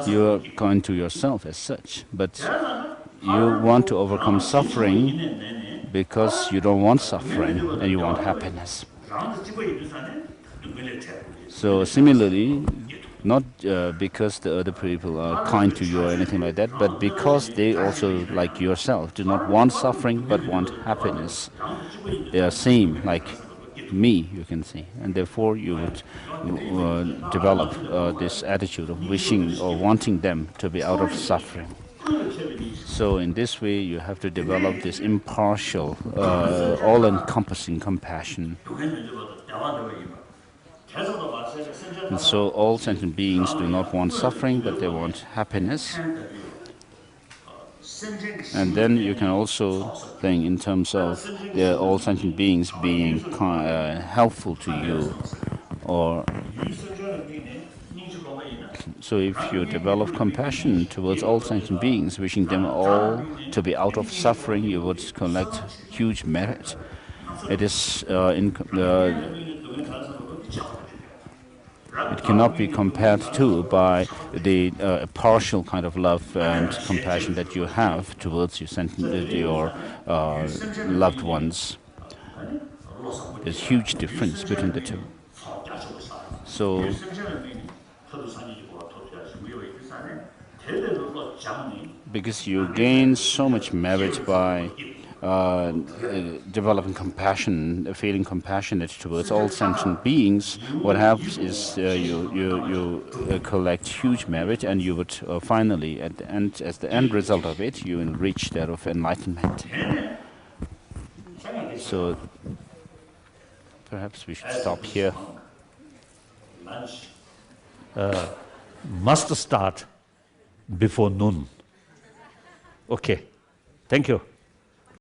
you are kind to yourself as such, but you want to overcome suffering because you don't want suffering and you want happiness. So similarly, not because the other people are kind to you or anything like that, but because they also, like yourself, do not want suffering but want happiness. They are same like me, you can see, and therefore you would develop this attitude of wishing or wanting them to be out of suffering. So in this way you have to develop this impartial, all-encompassing compassion. And so all sentient beings do not want suffering but they want happiness. And then you can also think in terms of all sentient beings being helpful to you, or so if you develop compassion towards all sentient beings, wishing them all to be out of suffering, you would collect huge merit. it is it cannot be compared to by the partial kind of love and compassion that you have towards your loved ones. There's huge difference between the two. So because you gain so much merit by developing compassion, feeling compassionate towards all sentient beings, what happens is you collect huge merit, and you would finally, at the end, as the end result of it, you will reach that of enlightenment. So perhaps we should stop here. Must start before noon. Okay, thank you.